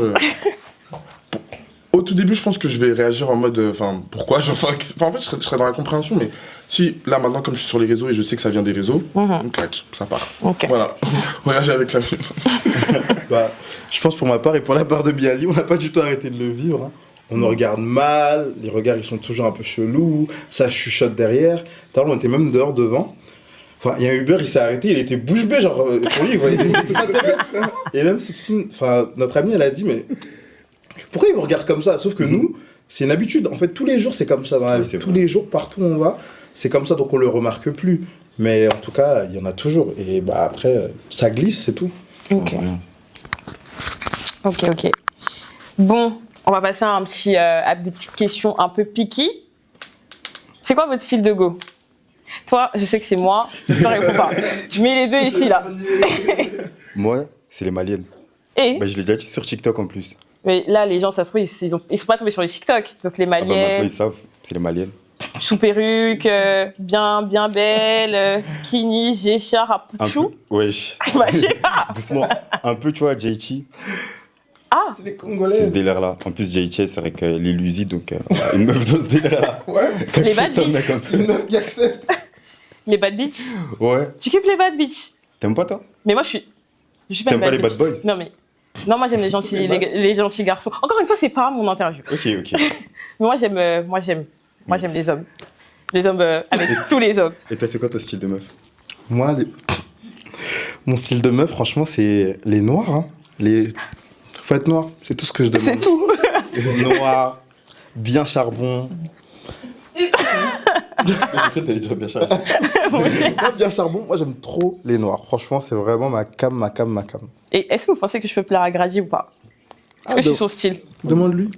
au tout début, je pense que je vais réagir en mode, pourquoi? En fait, je serais dans la compréhension, mais si, là, maintenant, comme je suis sur les réseaux et je sais que ça vient des réseaux, on claque, ça part. Ok. Voilà. On réagit avec la violence. Bah, je pense pour ma part et pour la part de Bialy, on n'a pas du tout arrêté de le vivre. Hein. On nous regarde mal, les regards ils sont toujours un peu chelous, ça chuchote derrière. D'ailleurs, on était même dehors devant. Enfin, il y a un Uber, il s'est arrêté, il était bouche bée, genre, pour lui, il voyait des extraterrestres. Et même Sixtine, enfin, notre amie, elle a dit, mais pourquoi ils vous regardent comme ça? Sauf que nous, c'est une habitude. En fait, tous les jours, c'est comme ça dans la vie. Tous les jours, partout où on va, c'est comme ça, donc on le remarque plus. Mais en tout cas, il y en a toujours. Et bah après, ça glisse, c'est tout. Ok. Ok. Bon, on va passer à des petites questions un peu piquées. C'est quoi votre style de go? Toi, je sais que c'est moi, je te réponds pas. Je mets les deux ici, là. Moi, c'est les maliennes. Et Bah, je l'ai déjà dit sur TikTok en plus. mais là, les gens, ça se trouve, ils sont pas tombés sur les TikTok. Donc les Ah bah, maintenant, maliennes, ils savent, c'est les maliennes. sous perruque, bien belle, skinny, géchard, à Un pouchou. peu, wesh. Bah, je sais pas. Doucement. Un peu, tu vois, JT. Ah, C'est les C'est ce Congolais. délire-là. En plus, JT, c'est vrai qu'elle est lucide, donc une meuf dans ce délire-là. Ouais, les bad Comme bitch. mec un peu. une meuf qui accepte. Les bad bitch. Ouais. Tu kiffes les bad bitch. T'aimes pas, toi? Mais moi, je suis pas T'aimes une pas bad les bitch. bad boys? Non, moi, j'aime les gentils garçons. Encore une fois, c'est pas mon interview. Ok. Mais moi, j'aime les hommes. Les hommes avec tous les hommes. Et toi, c'est quoi ton style de meuf? Moi, mon style de meuf, franchement, c'est les noirs. Hein. Faut être noir, c'est tout ce que je demande. C'est tout. Noir, bien charbon. J'ai cru que t'allais dire bien chargé. Moi, bien charbon, moi j'aime trop les noirs. Franchement, c'est vraiment ma cam. Et est-ce que vous pensez que je peux plaire à Grady ou pas? Est-ce que je suis son style? Demande-lui.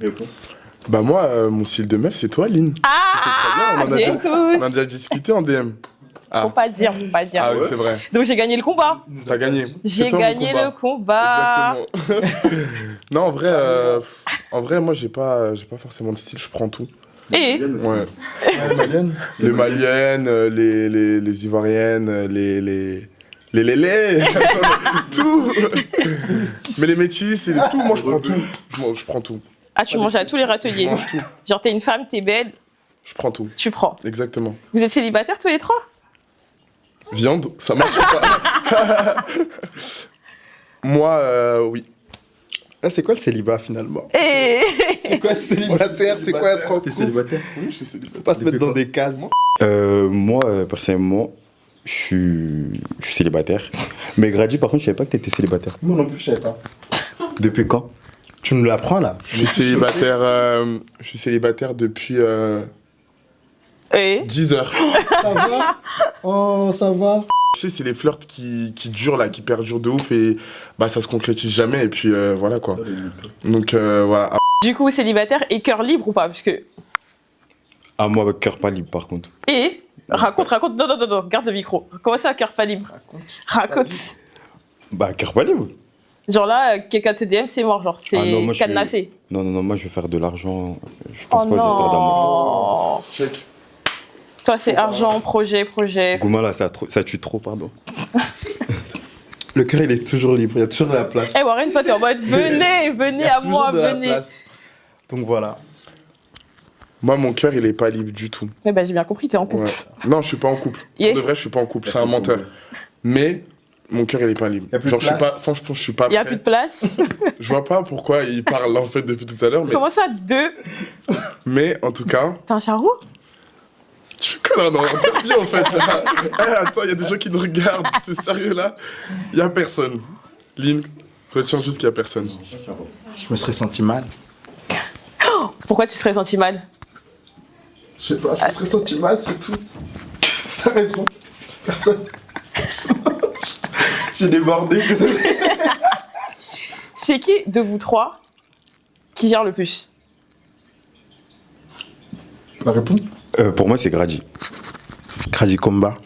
Bah, moi, mon style de meuf, c'est toi, Lynn. Ah, très bien, j'ai on a touche. déjà discuté en DM. Faut pas dire. Ah oui, c'est vrai. Donc j'ai gagné le combat. T'as gagné. J'ai C'est toi, mon gagné combat. le combat. Exactement. Non, en vrai, En vrai, moi, j'ai pas forcément de style, je prends tout. Et Ouais. Les Maliennes. Les Maliennes, les Ivoiriennes, les tout. Mais les métis, tout, moi, je prends tout. Je prends tout. ah, tu manges à tous les Je râteliers. mange tout. Genre, t'es une femme, t'es belle, Je prends tout. tu prends. Exactement. Vous êtes célibataires tous les trois? Viande, ça marche pas. Moi, oui. Ah, c'est quoi le célibat finalement? Et C'est quoi être célibataire? C'est quoi être en T'es couple? célibataire? Oui, je suis célibataire. Faut pas se mettre dans des cases. Moi, personnellement, je suis célibataire. Mais Grady, par contre, je savais pas que t'étais célibataire. Moi non plus, je savais pas. Depuis quand? Tu nous l'apprends là? Je suis célibataire depuis Et 10 heures. Ça va? Oh, ça va? Tu sais, c'est les flirts qui durent là, qui perdurent de ouf et bah ça se concrétise jamais et puis voilà quoi. Donc voilà. du coup, célibataire et cœur libre ou pas? Parce que. Ah, moi, avec cœur pas libre, par contre. Et raconte. Non, garde le micro. Comment ça, cœur pas libre? Raconte. Bah, cœur pas libre. Genre là, quelqu'un te DM, c'est mort, genre, c'est Ah non, moi, je suis- cadenassé. Non, moi, je vais faire de l'argent. Je Oh pense pas aux histoires d'amour. non. Check. Toi, c'est argent, projet. Gouma, là, ça tue trop, pardon. Le cœur il est toujours libre, il y a toujours de la place. Eh Warren, toi, t'es en mode venez Il y à a toujours moi, de la venez. place. Donc voilà. Moi mon cœur il est pas libre du tout. Mais bah, j'ai bien compris, t'es en couple. Ouais. Non, je suis pas en couple. Yeah. De vrai, je suis pas en couple, c'est un menteur. Mais mon cœur il est pas libre. Y a plus de Genre je suis place. pas franchement, je suis pas Il y a prêt. plus de place. Je vois pas pourquoi il parle en fait depuis tout à l'heure Comment ça, deux? mais en tout cas, T'es un charou? je suis que là dans l'interview en fait. Là. Eh, attends, il y a des gens qui nous regardent. T'es sérieux là? Il y a personne. Lynn, retiens juste qu'il y a personne. Je me serais senti mal. Pourquoi tu serais senti mal? Je sais pas, je me serais senti mal, c'est tout. T'as raison. Personne. J'ai débordé, désolé. C'est qui de vous trois qui gère le plus? La réponse? Pour moi, c'est Grady. Grady Combat.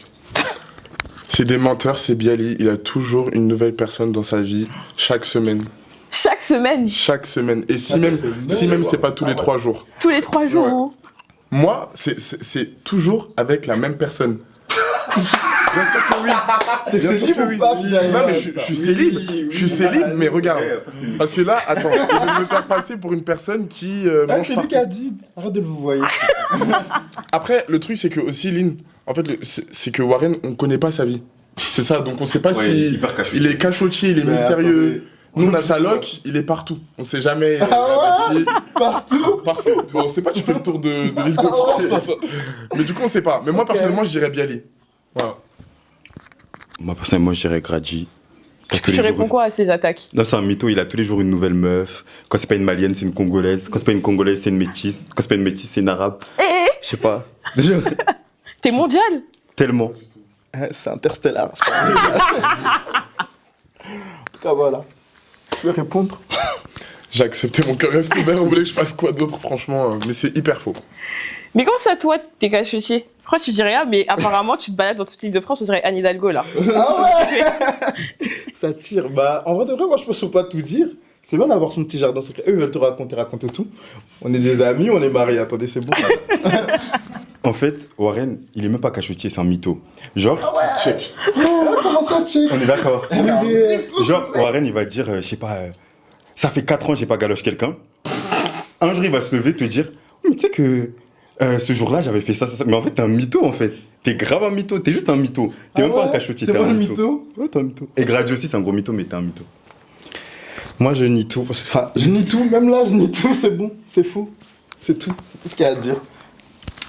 C'est des menteurs, c'est Bialy. Il a toujours une nouvelle personne dans sa vie, chaque semaine. Chaque semaine, Chaque semaine. Et si même c'est pas tous les 3 jours. tous les 3 jours. Ouais. Moi, c'est toujours avec la même personne. Bien sûr que oui. T'es Bien sûr célib que ou oui. pas, finalement? Non mais je suis célib. Je suis célib, mais regarde. Parce que là, attends, il veut me faire passer pour une personne qui Ah, mange c'est lui partout. qui a dit. Arrête de le vous voyer. Après, le truc c'est que aussi Lynn, en fait, c'est que Warren, on connaît pas sa vie. C'est ça, donc on sait pas si hyper cachotier. il est cachotier, il est Mais mystérieux. Nous on a sa loc, il est partout. On sait jamais. Ah ouais? Partout. Parfait. On sait pas, tu fais le tour de l'île de France. Attends. Mais du coup, on sait pas. Mais moi, personnellement, je dirais Bialy. Voilà. Moi, personnellement, je dirais Grady. Parce que Tu les réponds jours- quoi à ces attaques? Non, c'est un mytho, il a tous les jours une nouvelle meuf. Quand c'est pas une malienne, c'est une congolaise. Quand c'est pas une congolaise, c'est une métisse. Quand c'est pas une métisse, c'est une arabe. Je sais pas. Déjà, T'es mondial? tellement. C'est interstellar. c'est pas vrai. En tout cas, voilà. Je vais répondre. J'ai accepté, mon cœur reste ouvert. Vous voulez que je fasse quoi d'autre, franchement mais c'est hyper faux. Mais comment ça, toi, t'es cachotier? Pourquoi tu dis rien? Mais apparemment, tu te balades dans toute l'île de France, on dirait Anne Hidalgo, là. Ah ouais. Ça tire. Bah, en vrai de vrai, moi, je pense qu'il faut pas tout dire. C'est bien d'avoir son petit jardin secret. Eux, ils veulent te raconter tout. On est des amis, on est mariés. Attendez, c'est bon. En fait, Warren, il est même pas cachotier, c'est un mytho. Genre, Check. Comment ça, check? on est d'accord. Genre, Genre, Warren, il va dire, je sais pas, ça fait 4 ans que j'ai pas galoche quelqu'un. Un jour, il va se lever et te dire, mais tu sais que ce jour-là, j'avais fait ça. Mais en fait, t'es un mytho, en fait. T'es grave un mytho, t'es juste un mytho. T'es même pas un cachotier, C'est t'es moi un le mytho. mytho? Ouais, t'es un mytho. Et Grady aussi, c'est un gros mytho, mais t'es un mytho. Moi, je nie tout. Parce que, enfin, je nie tout. Même là, je nie tout. C'est bon. C'est fou. C'est tout. C'est tout ce qu'il y a à dire.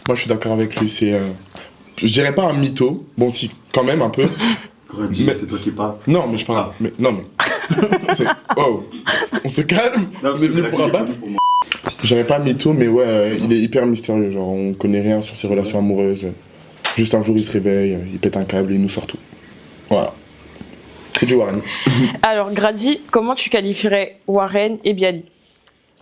Moi, je suis d'accord avec lui. C'est. Je dirais pas un mytho. Bon, si, quand même un peu. Grady, Mais- c'est toi qui parles. Non, mais je parle. Mais, non, mais. Oh, on se calme. Vous êtes venu pour abattre. J'aurais pas mytho, mais ouais, il est hyper mystérieux. Genre, on connaît rien sur ses relations amoureuses. Juste un jour, il se réveille, il pète un câble et il nous sort tout. Voilà. C'est du Warren. Alors, Grady, comment tu qualifierais Warren et Bialy?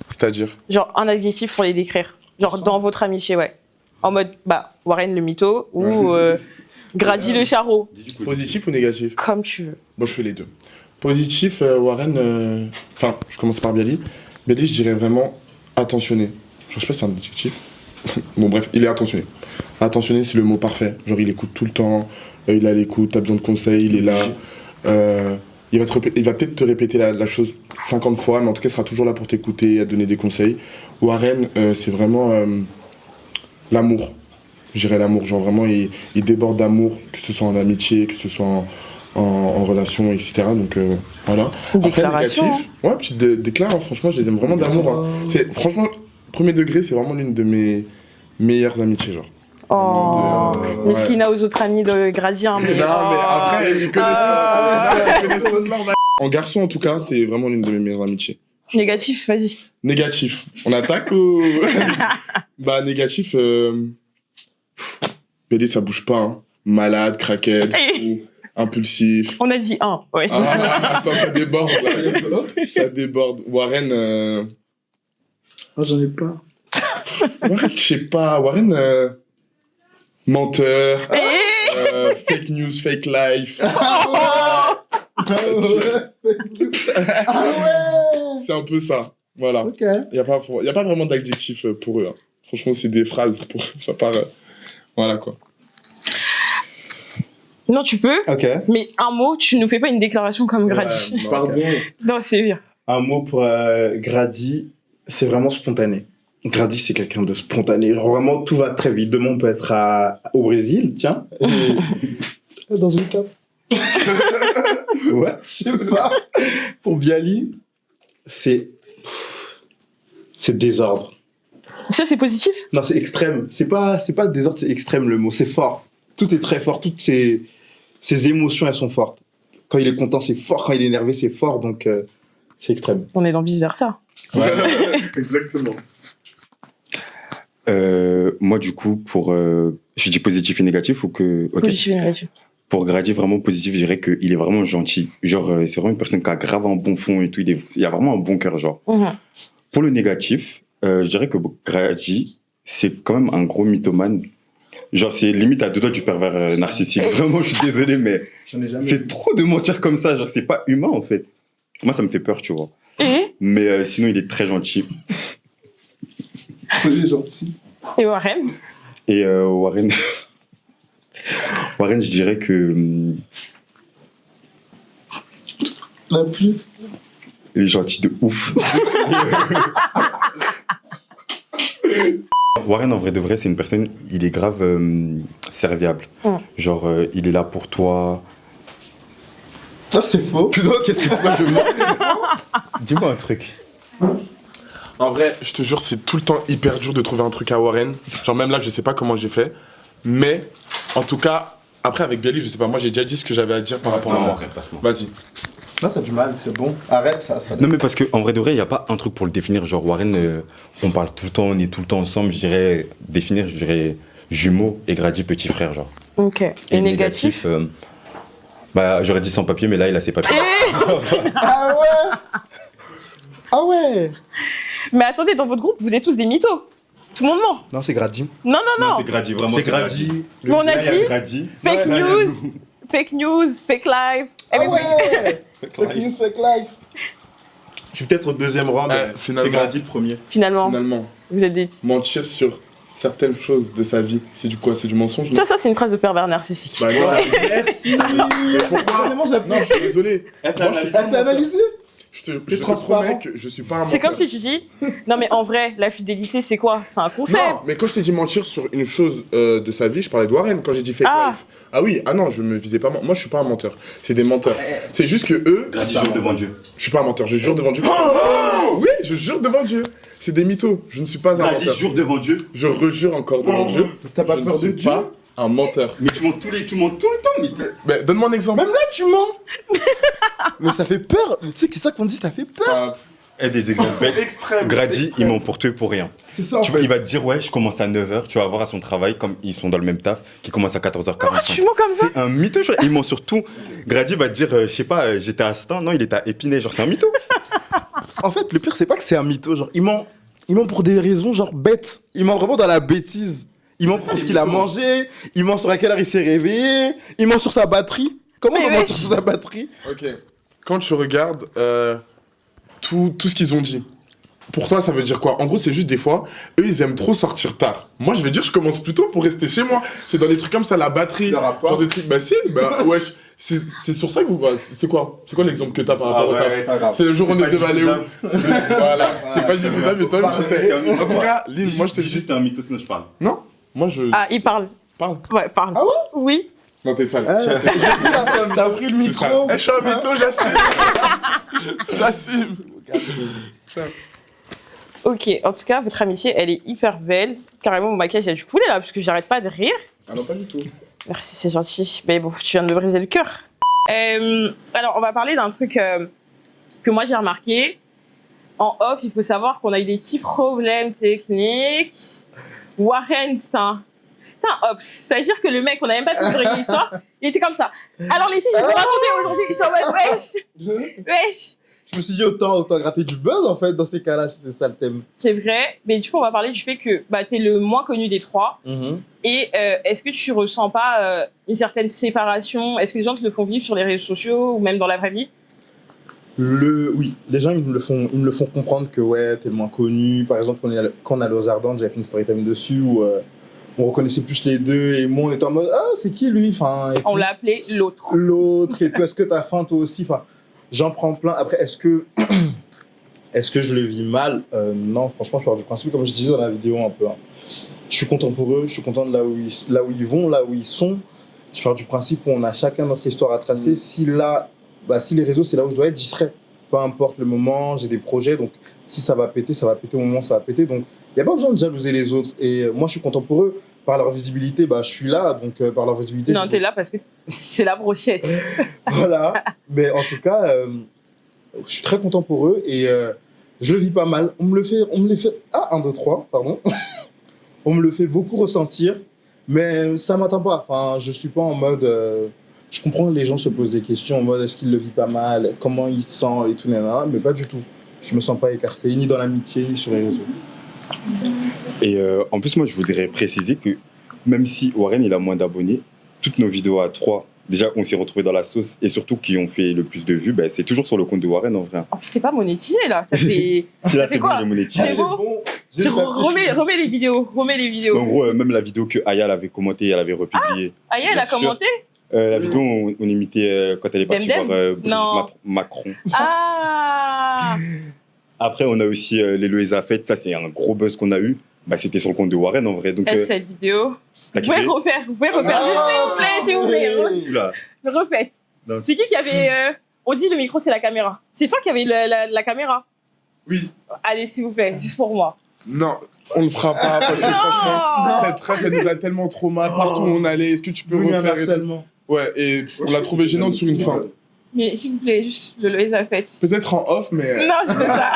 C'est-à-dire. Genre, un adjectif pour les décrire. Genre, dans votre amitié, ouais. En mode, bah, Warren le mytho ou Grady le charreau. Positif ou négatif? Comme tu veux. Bon, je fais les deux. Positif, Warren. Enfin, je commence par Bialy. Bialy, je dirais vraiment attentionné. Genre, je sais pas si c'est un adjectif. Bon, bref, il est attentionné. Attentionné, c'est le mot parfait. Genre, il écoute tout le temps, il est à l'écoute, t'as besoin de conseils, il est là. Il va peut-être te répéter la chose 50 fois, mais en tout cas, il sera toujours là pour t'écouter et à te donner des conseils. Warren, c'est vraiment l'amour. Je dirais l'amour. Genre, vraiment, il déborde d'amour, que ce soit en amitié, que ce soit en relation, etc. Donc, voilà. Après, négatif. Ouais, petite déclare, hein, franchement, je les aime vraiment d'amour. Hein. Franchement, premier degré, c'est vraiment l'une de mes meilleures amitiés, genre. Oh, mais ce qu'il n'a aux autres amis de Gradien. Mais non, mais après, ils connaissent tous leurs amis. En garçon, en tout cas, c'est vraiment l'une de mes meilleures amitiés. Négatif, vas-y. Négatif. On attaque ou... Bah, négatif, BD, ça bouge pas. Hein. Malade, craquette, fou, impulsif. On a dit un, ouais. Attends, ça déborde, là. Ça déborde. Warren... Oh, j'en ai pas. Warren, je sais pas. Warren... menteur, fake news, fake life. Ah ouais. C'est un peu ça. Voilà. Ok. Il n'y a pas vraiment d'adjectif pour eux. Hein. Franchement, c'est des phrases. Ça part. Voilà quoi. Non, tu peux. Ok. Mais un mot, tu ne fais pas une déclaration comme Grady. Ouais, pardon. Non, c'est bien. Un mot pour Grady, c'est vraiment spontané. Grady, c'est quelqu'un de spontané. Genre, vraiment, tout va très vite. Demain, on peut être au Brésil, tiens. Dans une cape. Ouais, je sais pas. Pour Bialy, c'est désordre. Ça, c'est positif. Non, c'est extrême. C'est pas désordre, c'est extrême le mot. C'est fort. Tout est très fort. Toutes ses émotions, elles sont fortes. Quand il est content, c'est fort. Quand il est énervé, c'est fort. Donc, c'est extrême. On est dans vice-versa. Ouais. Exactement. Moi, du coup, pour... je dis positif et négatif ou que... Okay. Positif et négatif. Pour Grady, vraiment positif, je dirais qu'il est vraiment gentil. Genre, c'est vraiment une personne qui a grave un bon fond et tout. Il a vraiment un bon cœur, genre. Pour le négatif, je dirais que Grady, c'est quand même un gros mythomane. Genre, c'est limite à deux doigts du pervers narcissique. Vraiment, je suis désolé, mais c'est trop de mentir comme ça. Genre, c'est pas humain, en fait. Moi, ça me fait peur, tu vois. Mais sinon, il est très gentil. Il est gentil. Et Warren? Et Warren... Warren, je dirais que... La pluie. Il est gentil de ouf. Warren, en vrai de vrai, c'est une personne, il est grave serviable. Genre, il est là pour toi. Ça, c'est faux. Qu'est-ce que moi je mens? Dis-moi un truc. En vrai, je te jure, c'est tout le temps hyper dur de trouver un truc à Warren. Genre, même là, je sais pas comment j'ai fait. Mais, en tout cas, après, avec Bialy, je sais pas, moi, j'ai déjà dit ce que j'avais à dire par rapport à moi. Vas-y. Non, t'as du mal, c'est bon. Arrête ça. Non, mais parce qu'en vrai de vrai, il n'y a pas un truc pour le définir. Genre, Warren, on parle tout le temps, on est tout le temps ensemble. Je dirais, définir, je dirais jumeau et Grady petit frère, genre. Ok. Et négatif bah, j'aurais dit sans papier, mais là, il a ses papiers. Ah ouais. Ah ouais. Mais attendez, dans votre groupe, vous êtes tous des mythos. Tout le monde ment. Non, c'est Grady. Non. C'est Grady, vraiment. C'est Grady. Mais on a dit Grady. fake news, fake live. Ah ouais. Fake news, fake life. Je suis peut-être au deuxième rang, mais finalement. c'est Grady le premier. Finalement, vous êtes des... Mentir sur certaines choses de sa vie, c'est du quoi? C'est du mensonge? Ça, c'est une phrase de pervers narcissique. Bah, voilà. Merci. Pourquoi? Non, je suis désolé. T'as analysé? Je te promets que je suis pas un menteur. C'est comme si tu dis, non mais en vrai, la fidélité c'est quoi? C'est un concept. Non, mais quand je t'ai dit mentir sur une chose de sa vie, je parlais de Warren quand j'ai dit fake life. Ah oui, ah non, je me visais pas. Moi, je suis pas un menteur. C'est des menteurs. C'est juste que eux. Grady jure devant Dieu. Je suis pas un menteur, je jure devant Dieu. Oh oui, je jure devant Dieu. C'est des mythos. Je ne suis pas un menteur. Grady jure devant Dieu. Je rejure encore devant Dieu. T'as pas peur de Dieu? Pas un menteur. Mais tu mens tout le temps, Mais donne-moi un exemple. Même là, tu mens. Mais ça fait peur. Tu sais que c'est ça qu'on dit, ça fait peur. Et des exemples bêtes. Extrême. Grady, il ment pour tout et pour rien. C'est ça. Tu vois, il va te dire, ouais, je commence à 9h, tu vas voir à son travail, comme ils sont dans le même taf, qui commence à 14h45. Pourquoi tu mens comme ça? C'est un mytho, genre, il ment sur tout. Grady va te dire, je sais pas, j'étais à Stein, non, il était à Épinay, genre, c'est un mytho. En fait, le pire, c'est pas que c'est un mytho. Genre, il ment pour des raisons, genre, bêtes. Il ment vraiment dans la bêtise. Il ment pour ce qu'il a mangé, il ment sur à quelle heure il s'est réveillé, il ment sur sa batterie. Comment on ment sur sa batterie? Ok. Quand tu regardes tout ce qu'ils ont dit, Pour toi, ça veut dire quoi? En gros, c'est juste des fois, eux, ils aiment trop sortir tard. Moi, je vais dire, je commence plutôt pour rester chez moi. C'est dans des trucs comme ça, la batterie, Le rapport. genre des trucs. Bah si, bah wesh. C'est sur ça que vous. Bah, c'est quoi l'exemple que t'as par rapport au taf? C'est le jour où on devait aller où? Voilà. C'est pas diffusable, mais toi-même, tu sais. En tout cas, Lynn, moi, je te dis. Juste un mytho, sinon je parle. Non? Moi, je. Ah, il parle. Parle. Ouais, parle. Ah ouais? Oui. Non, t'es sale. T'as pris le C'est micro. ça. Eh, je suis un mytho, j'assume. J'assume. Ciao. Ok, en tout cas, votre amitié, elle est hyper belle. Carrément, mon maquillage a dû couler là, parce que j'arrête pas de rire. Ah non, pas du tout. Merci, c'est gentil. Mais bon, tu viens de me briser le cœur. Alors, on va parler d'un truc que moi j'ai remarqué. En off, il faut savoir qu'on a eu des petits problèmes techniques. Warren, c'est un ops. Ça veut dire que le mec, on n'a même pas pu faire une histoire. Il était comme ça. Alors les filles, je vais vous raconter aujourd'hui. Ils sont en mode wesh. Je me suis dit autant gratter du buzz en fait dans ces cas-là, si c'est ça le thème. C'est vrai. Mais du coup, on va parler du fait que bah, t'es le moins connu des trois. Et est-ce que tu ressens pas une certaine séparation? Est-ce que les gens te le font vivre sur les réseaux sociaux ou même dans la vraie vie? Oui, les gens ils me le font comprendre que ouais, t'es le moins connu. Par exemple, quand on allait aux Ardentes, j'avais fait une story time dessus où on reconnaissait plus les deux et moi on était en mode ah c'est qui lui, enfin. Et On tout. l'a appelé l'autre. L'autre et tout. Est-ce que t'as faim toi aussi, enfin. J'en prends plein. Après, est-ce que je le vis mal? Non, franchement, je pars du principe, comme je disais dans la vidéo un peu. Hein. Je suis content pour eux, je suis content de là où ils vont, là où ils sont. Je pars du principe où on a chacun notre histoire à tracer. Si les réseaux, c'est là où je dois être, j'y serai. Peu importe le moment, j'ai des projets. Donc, si ça va péter au moment où ça va péter. Donc, il n'y a pas besoin de jalouser les autres. Et moi, je suis content pour eux. Par leur visibilité, bah, je suis là. Donc, par leur visibilité. Non, t'es là parce que c'est la brochette. Voilà. Mais en tout cas, je suis très content pour eux et je le vis pas mal. On me le fait. Ah, 1, 2, 3, pardon. On me le fait beaucoup ressentir, mais ça m'atteint pas. Enfin, je suis pas en mode. Je comprends que les gens se posent des questions en mode est-ce qu'il le vit pas mal, comment il se sent et tout, nanana, mais pas du tout. Je me sens pas écarté, ni dans l'amitié, ni sur les réseaux. Et en plus, moi, je voudrais préciser que même si Warren il a moins d'abonnés, toutes nos vidéos à 3, déjà, on s'est retrouvés dans la sauce et surtout qui ont fait le plus de vues, ben, c'est toujours sur le compte de Warren en vrai. En plus, t'es pas monétisé là. Ça fait. Là, fait quoi? bon, il est monétisé. C'est bon. J'ai Tu le papier, remets les vidéos. En gros, même la vidéo que Aya avait commentée, elle avait republiée. Aya, elle a Bien sûr. commenté. La vidéo, on imitait quand elle est partie Dem Dem voir Brigitte Non. Macron. Ah. Après, on a aussi les Loïsa Fête, ça c'est un gros buzz qu'on a eu. Bah, c'était sur le compte de Warren en vrai. Donc, Cette vidéo. t'as Vous pouvez kiffé refaire. S'il vous plaît, s'il vous plaît. Oula. Refaites. Non. C'est qui avait. On dit le micro, c'est la caméra. C'est toi qui avais la caméra. Oui. Allez, s'il vous plaît, juste pour moi. Non, on le fera pas parce que franchement, Non. cette ref, elle nous a tellement traumatisé partout où on allait. Est-ce que tu peux Oui, un refaire et tout? harcèlement. Ouais, et on l'a trouvé gênante sur une fin. Mais s'il vous plaît, juste le les a faites. Peut-être en off, mais. Non, je veux ça.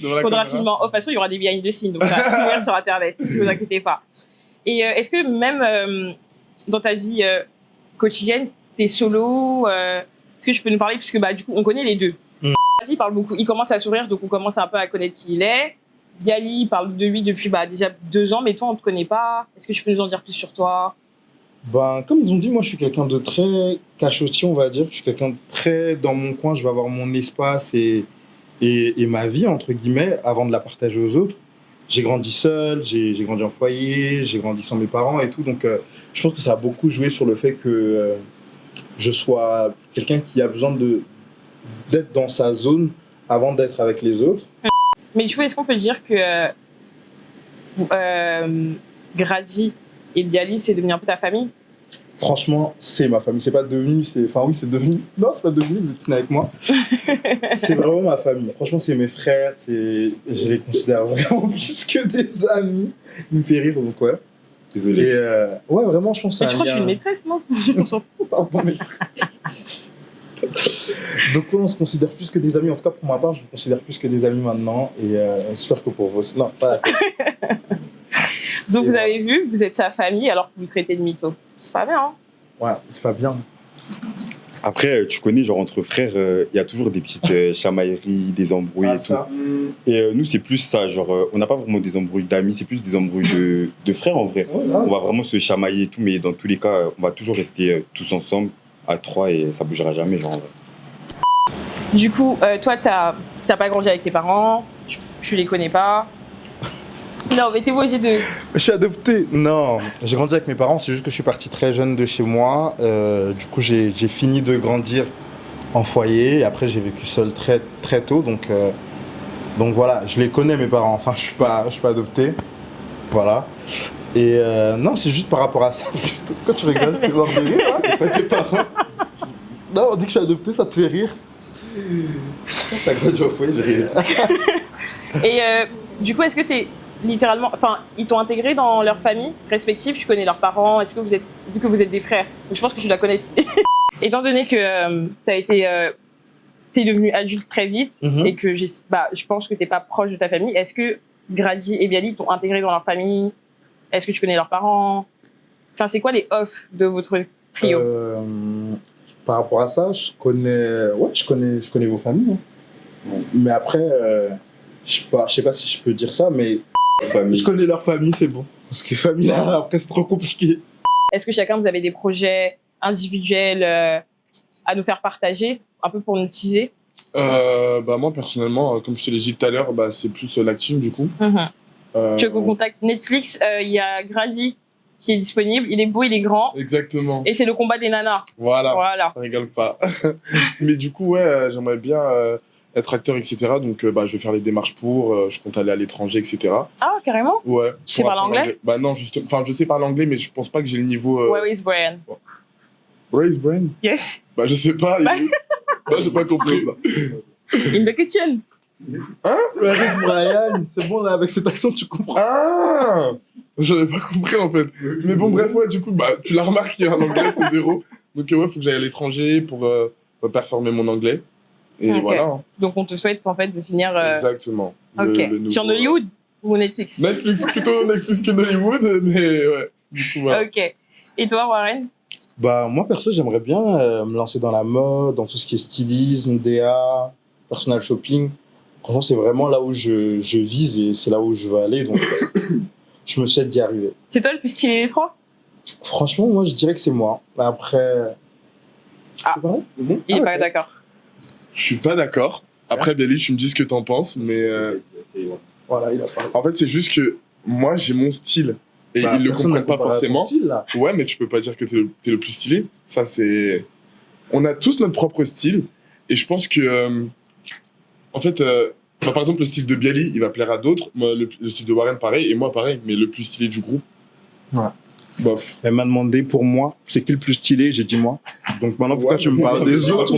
devant la Faudra caméra. filmer en off. De toute façon, il y aura des behind the scenes, donc ça va finir sur Internet. Ne vous inquiétez pas. Et est-ce que même dans ta vie quotidienne, t'es solo est-ce que je peux nous parler? Puisque bah, du coup, on connaît les deux. Il parle beaucoup. Il commence à sourire, donc on commence un peu à connaître qui il est. Gali parle de lui depuis déjà 2 ans, mais toi, on ne te connaît pas. Est-ce que tu peux nous en dire plus sur toi? Ben, comme ils ont dit, moi je suis quelqu'un de très cachotier, on va dire. Je suis quelqu'un de très dans mon coin, je vais avoir mon espace et ma vie, entre guillemets, avant de la partager aux autres. J'ai grandi seul, j'ai grandi en foyer, j'ai grandi sans mes parents et tout. Donc je pense que ça a beaucoup joué sur le fait que je sois quelqu'un qui a besoin d'être dans sa zone avant d'être avec les autres. Mais du coup, est-ce qu'on peut dire que Grady et Bialy, c'est devenu un peu ta famille? Franchement, c'est ma famille. C'est pas devenu, enfin oui, c'est devenu. Non, c'est pas devenu, vous êtes avec moi. C'est vraiment ma famille. Franchement, c'est mes frères, je les considère vraiment plus que des amis. Ils me fait rire, donc ouais. Désolé. Et ouais, vraiment, je pense que Mais c'est je crois que un je suis une lien. maîtresse, non? On s'en fout. Pardon, mais... Donc ouais, on se considère plus que des amis. En tout cas, pour ma part, je vous considère plus que des amis maintenant. Et j'espère que pour vous... Non, pas d'accord. Donc Et vous voilà. avez vu, vous êtes sa famille alors que vous traitez de mytho. C'est pas bien, hein? Ouais, c'est pas bien. Après, tu connais, genre entre frères, il y a toujours des petites chamailleries, des embrouilles Ah, et tout. ça. Et nous, c'est plus ça, genre, on n'a pas vraiment des embrouilles d'amis, c'est plus des embrouilles de frères en vrai. Ouais, On va vraiment se chamailler et tout, mais dans tous les cas, on va toujours rester tous ensemble à 3 et ça bougera jamais, genre en vrai. Du coup, toi, t'as pas grandi avec tes parents. tu les connais pas. Non, mais t'es obligé de... Je suis adopté. Non, j'ai grandi avec mes parents, c'est juste que je suis parti très jeune de chez moi. Du coup, j'ai fini de grandir en foyer et après j'ai vécu seul très très tôt. Donc voilà, je les connais mes parents. Enfin, je suis pas adopté. Voilà. Et non, c'est juste par rapport à ça. Pourquoi tu rigoles? T'es mort de rire, hein? T'as tes parents. Non, on dit que je suis adopté, ça te fait rire. T'as grandi au foyer, j'ai rien dit. Et du coup, est-ce que t'es littéralement... Enfin, ils t'ont intégré dans leur famille respective, tu connais leurs parents, est-ce que vous êtes... Vu que vous êtes des frères, je pense que tu dois connaître. Étant donné que t'es devenu adulte très vite et que je pense que t'es pas proche de ta famille, est-ce que Grady et Bialy t'ont intégré dans leur famille? Est-ce que tu connais leurs parents? Enfin, c'est quoi les offs de votre trio? Par rapport à ça, je connais vos familles. Hein. Mais après, je sais pas si je peux dire ça, mais je connais leur famille, c'est bon. Parce que famille, là, après, c'est trop compliqué. Est-ce que chacun, vous avez des projets individuels à nous faire partager, un peu pour nous teaser? Moi, personnellement, comme je te l'ai dit tout à l'heure, c'est plus l'acting, du coup. Tu veux qu'on contacte Netflix? Il y a Grady qui est disponible. Il est beau, il est grand. Exactement. Et c'est le combat des nanas. Voilà. Ça rigole pas. Mais du coup, ouais, j'aimerais bien être acteur, etc. Donc, je vais faire les démarches pour. Je compte aller à l'étranger, etc. Ah, carrément? Ouais. Tu sais parler anglais? Non, justement. Enfin, je sais parler anglais, mais je pense pas que j'ai le niveau. Where is Brian? Where is Brian? Yes. Je sais pas. J'ai pas compris. In the kitchen. Hein? Where is Brian? C'est bon, là, avec cet accent, tu comprends. Ah! J'avais pas compris, en fait. Mais bon, bref, ouais, du coup, tu l'as remarqué, hein, l'anglais, c'est zéro. Donc, ouais, faut que j'aille à l'étranger pour performer mon anglais. Et voilà. Hein. Donc, on te souhaite, en fait, de finir... Exactement. Ok. Sur Nollywood ou Netflix? Netflix, plutôt Netflix que Nollywood, mais ouais. Du coup, voilà. Ok. Et toi, Warren? Moi, perso, j'aimerais bien me lancer dans la mode, dans tout ce qui est stylisme, DA, personal shopping. Franchement, c'est vraiment là où je vise et c'est là où je veux aller. Donc, je me souhaite d'y arriver. C'est toi le plus stylé des trois? Franchement, moi, je dirais que c'est moi. Après... Ah, il est pas d'accord. Je suis pas d'accord. Après, Bialy, tu me dis ce que t'en penses, mais... Voilà, il a parlé. En fait, c'est juste que moi, j'ai mon style. Et ils le comprennent pas forcément. Style, là. Ouais, mais tu peux pas dire que t'es le plus stylé. Ça, c'est... On a tous notre propre style. Et je pense que... En fait, par exemple, le style de Bialy, il va plaire à d'autres. Moi, le style de Warren, pareil. Et moi, pareil. Mais le plus stylé du groupe. Ouais. Bof. Elle m'a demandé pour moi, c'est qui le plus stylé? J'ai dit moi. Donc maintenant, pourquoi tu me parles des autres?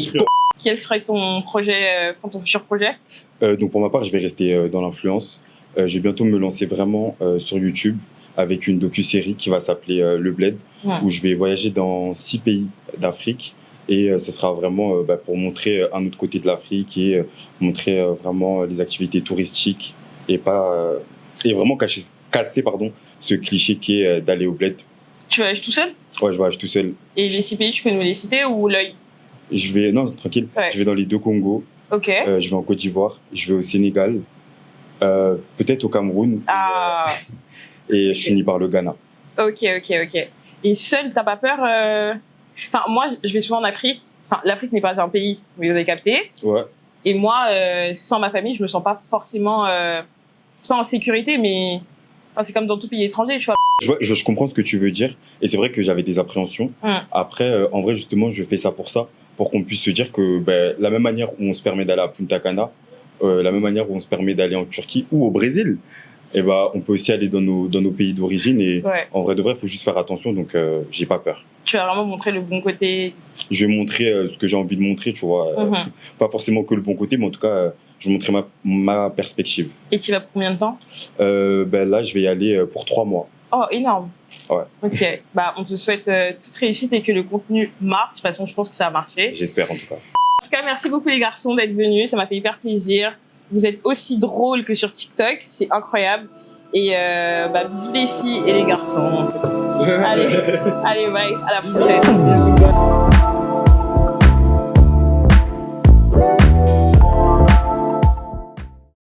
Quel serait ton projet, ton futur projet? Donc pour ma part, je vais rester dans l'influence. Je vais bientôt me lancer vraiment sur YouTube avec une docu-série qui va s'appeler Le Bled, où je vais voyager dans 6 pays d'Afrique. Et ce sera vraiment pour montrer un autre côté de l'Afrique et montrer vraiment les activités touristiques et vraiment casser ce cliché qui est d'aller au bled. Tu voyages tout seul? Ouais, je voyage tout seul. Et les 6 pays, tu peux nous les citer ou l'œil? Non, tranquille. Ouais. Je vais dans les 2 Congos. Ok. Je vais en Côte d'Ivoire. Je vais au Sénégal. Peut-être au Cameroun. Ah. Et je finis par le Ghana. Ok. Et seul, t'as pas peur Enfin, moi, je vais souvent en Afrique. Enfin, l'Afrique n'est pas un pays, vous avez capté. Ouais. Et moi, sans ma famille, je me sens pas forcément... c'est pas en sécurité, mais... Enfin, c'est comme dans tout pays étranger, tu vois. Je comprends ce que tu veux dire. Et c'est vrai que j'avais des appréhensions. Après, en vrai, justement, je fais ça, pour qu'on puisse se dire que la même manière où on se permet d'aller à Punta Cana, la même manière où on se permet d'aller en Turquie ou au Brésil, on peut aussi aller dans nos pays d'origine. Et en vrai de vrai, il faut juste faire attention. Donc, j'ai pas peur. Tu vas vraiment montrer le bon côté. Je vais montrer ce que j'ai envie de montrer, tu vois. Pas forcément que le bon côté, mais en tout cas, je vais montrer ma perspective. Et tu vas pour combien de temps? Là, je vais y aller pour 3 mois. Oh, énorme. Ouais. Ok. On te souhaite toute réussite et que le contenu marche. De toute façon, je pense que ça a marché. J'espère, en tout cas. En tout cas, merci beaucoup les garçons d'être venus. Ça m'a fait hyper plaisir. Vous êtes aussi drôles que sur TikTok. C'est incroyable. Et bisous les filles et les garçons. Allez, bye. À la prochaine.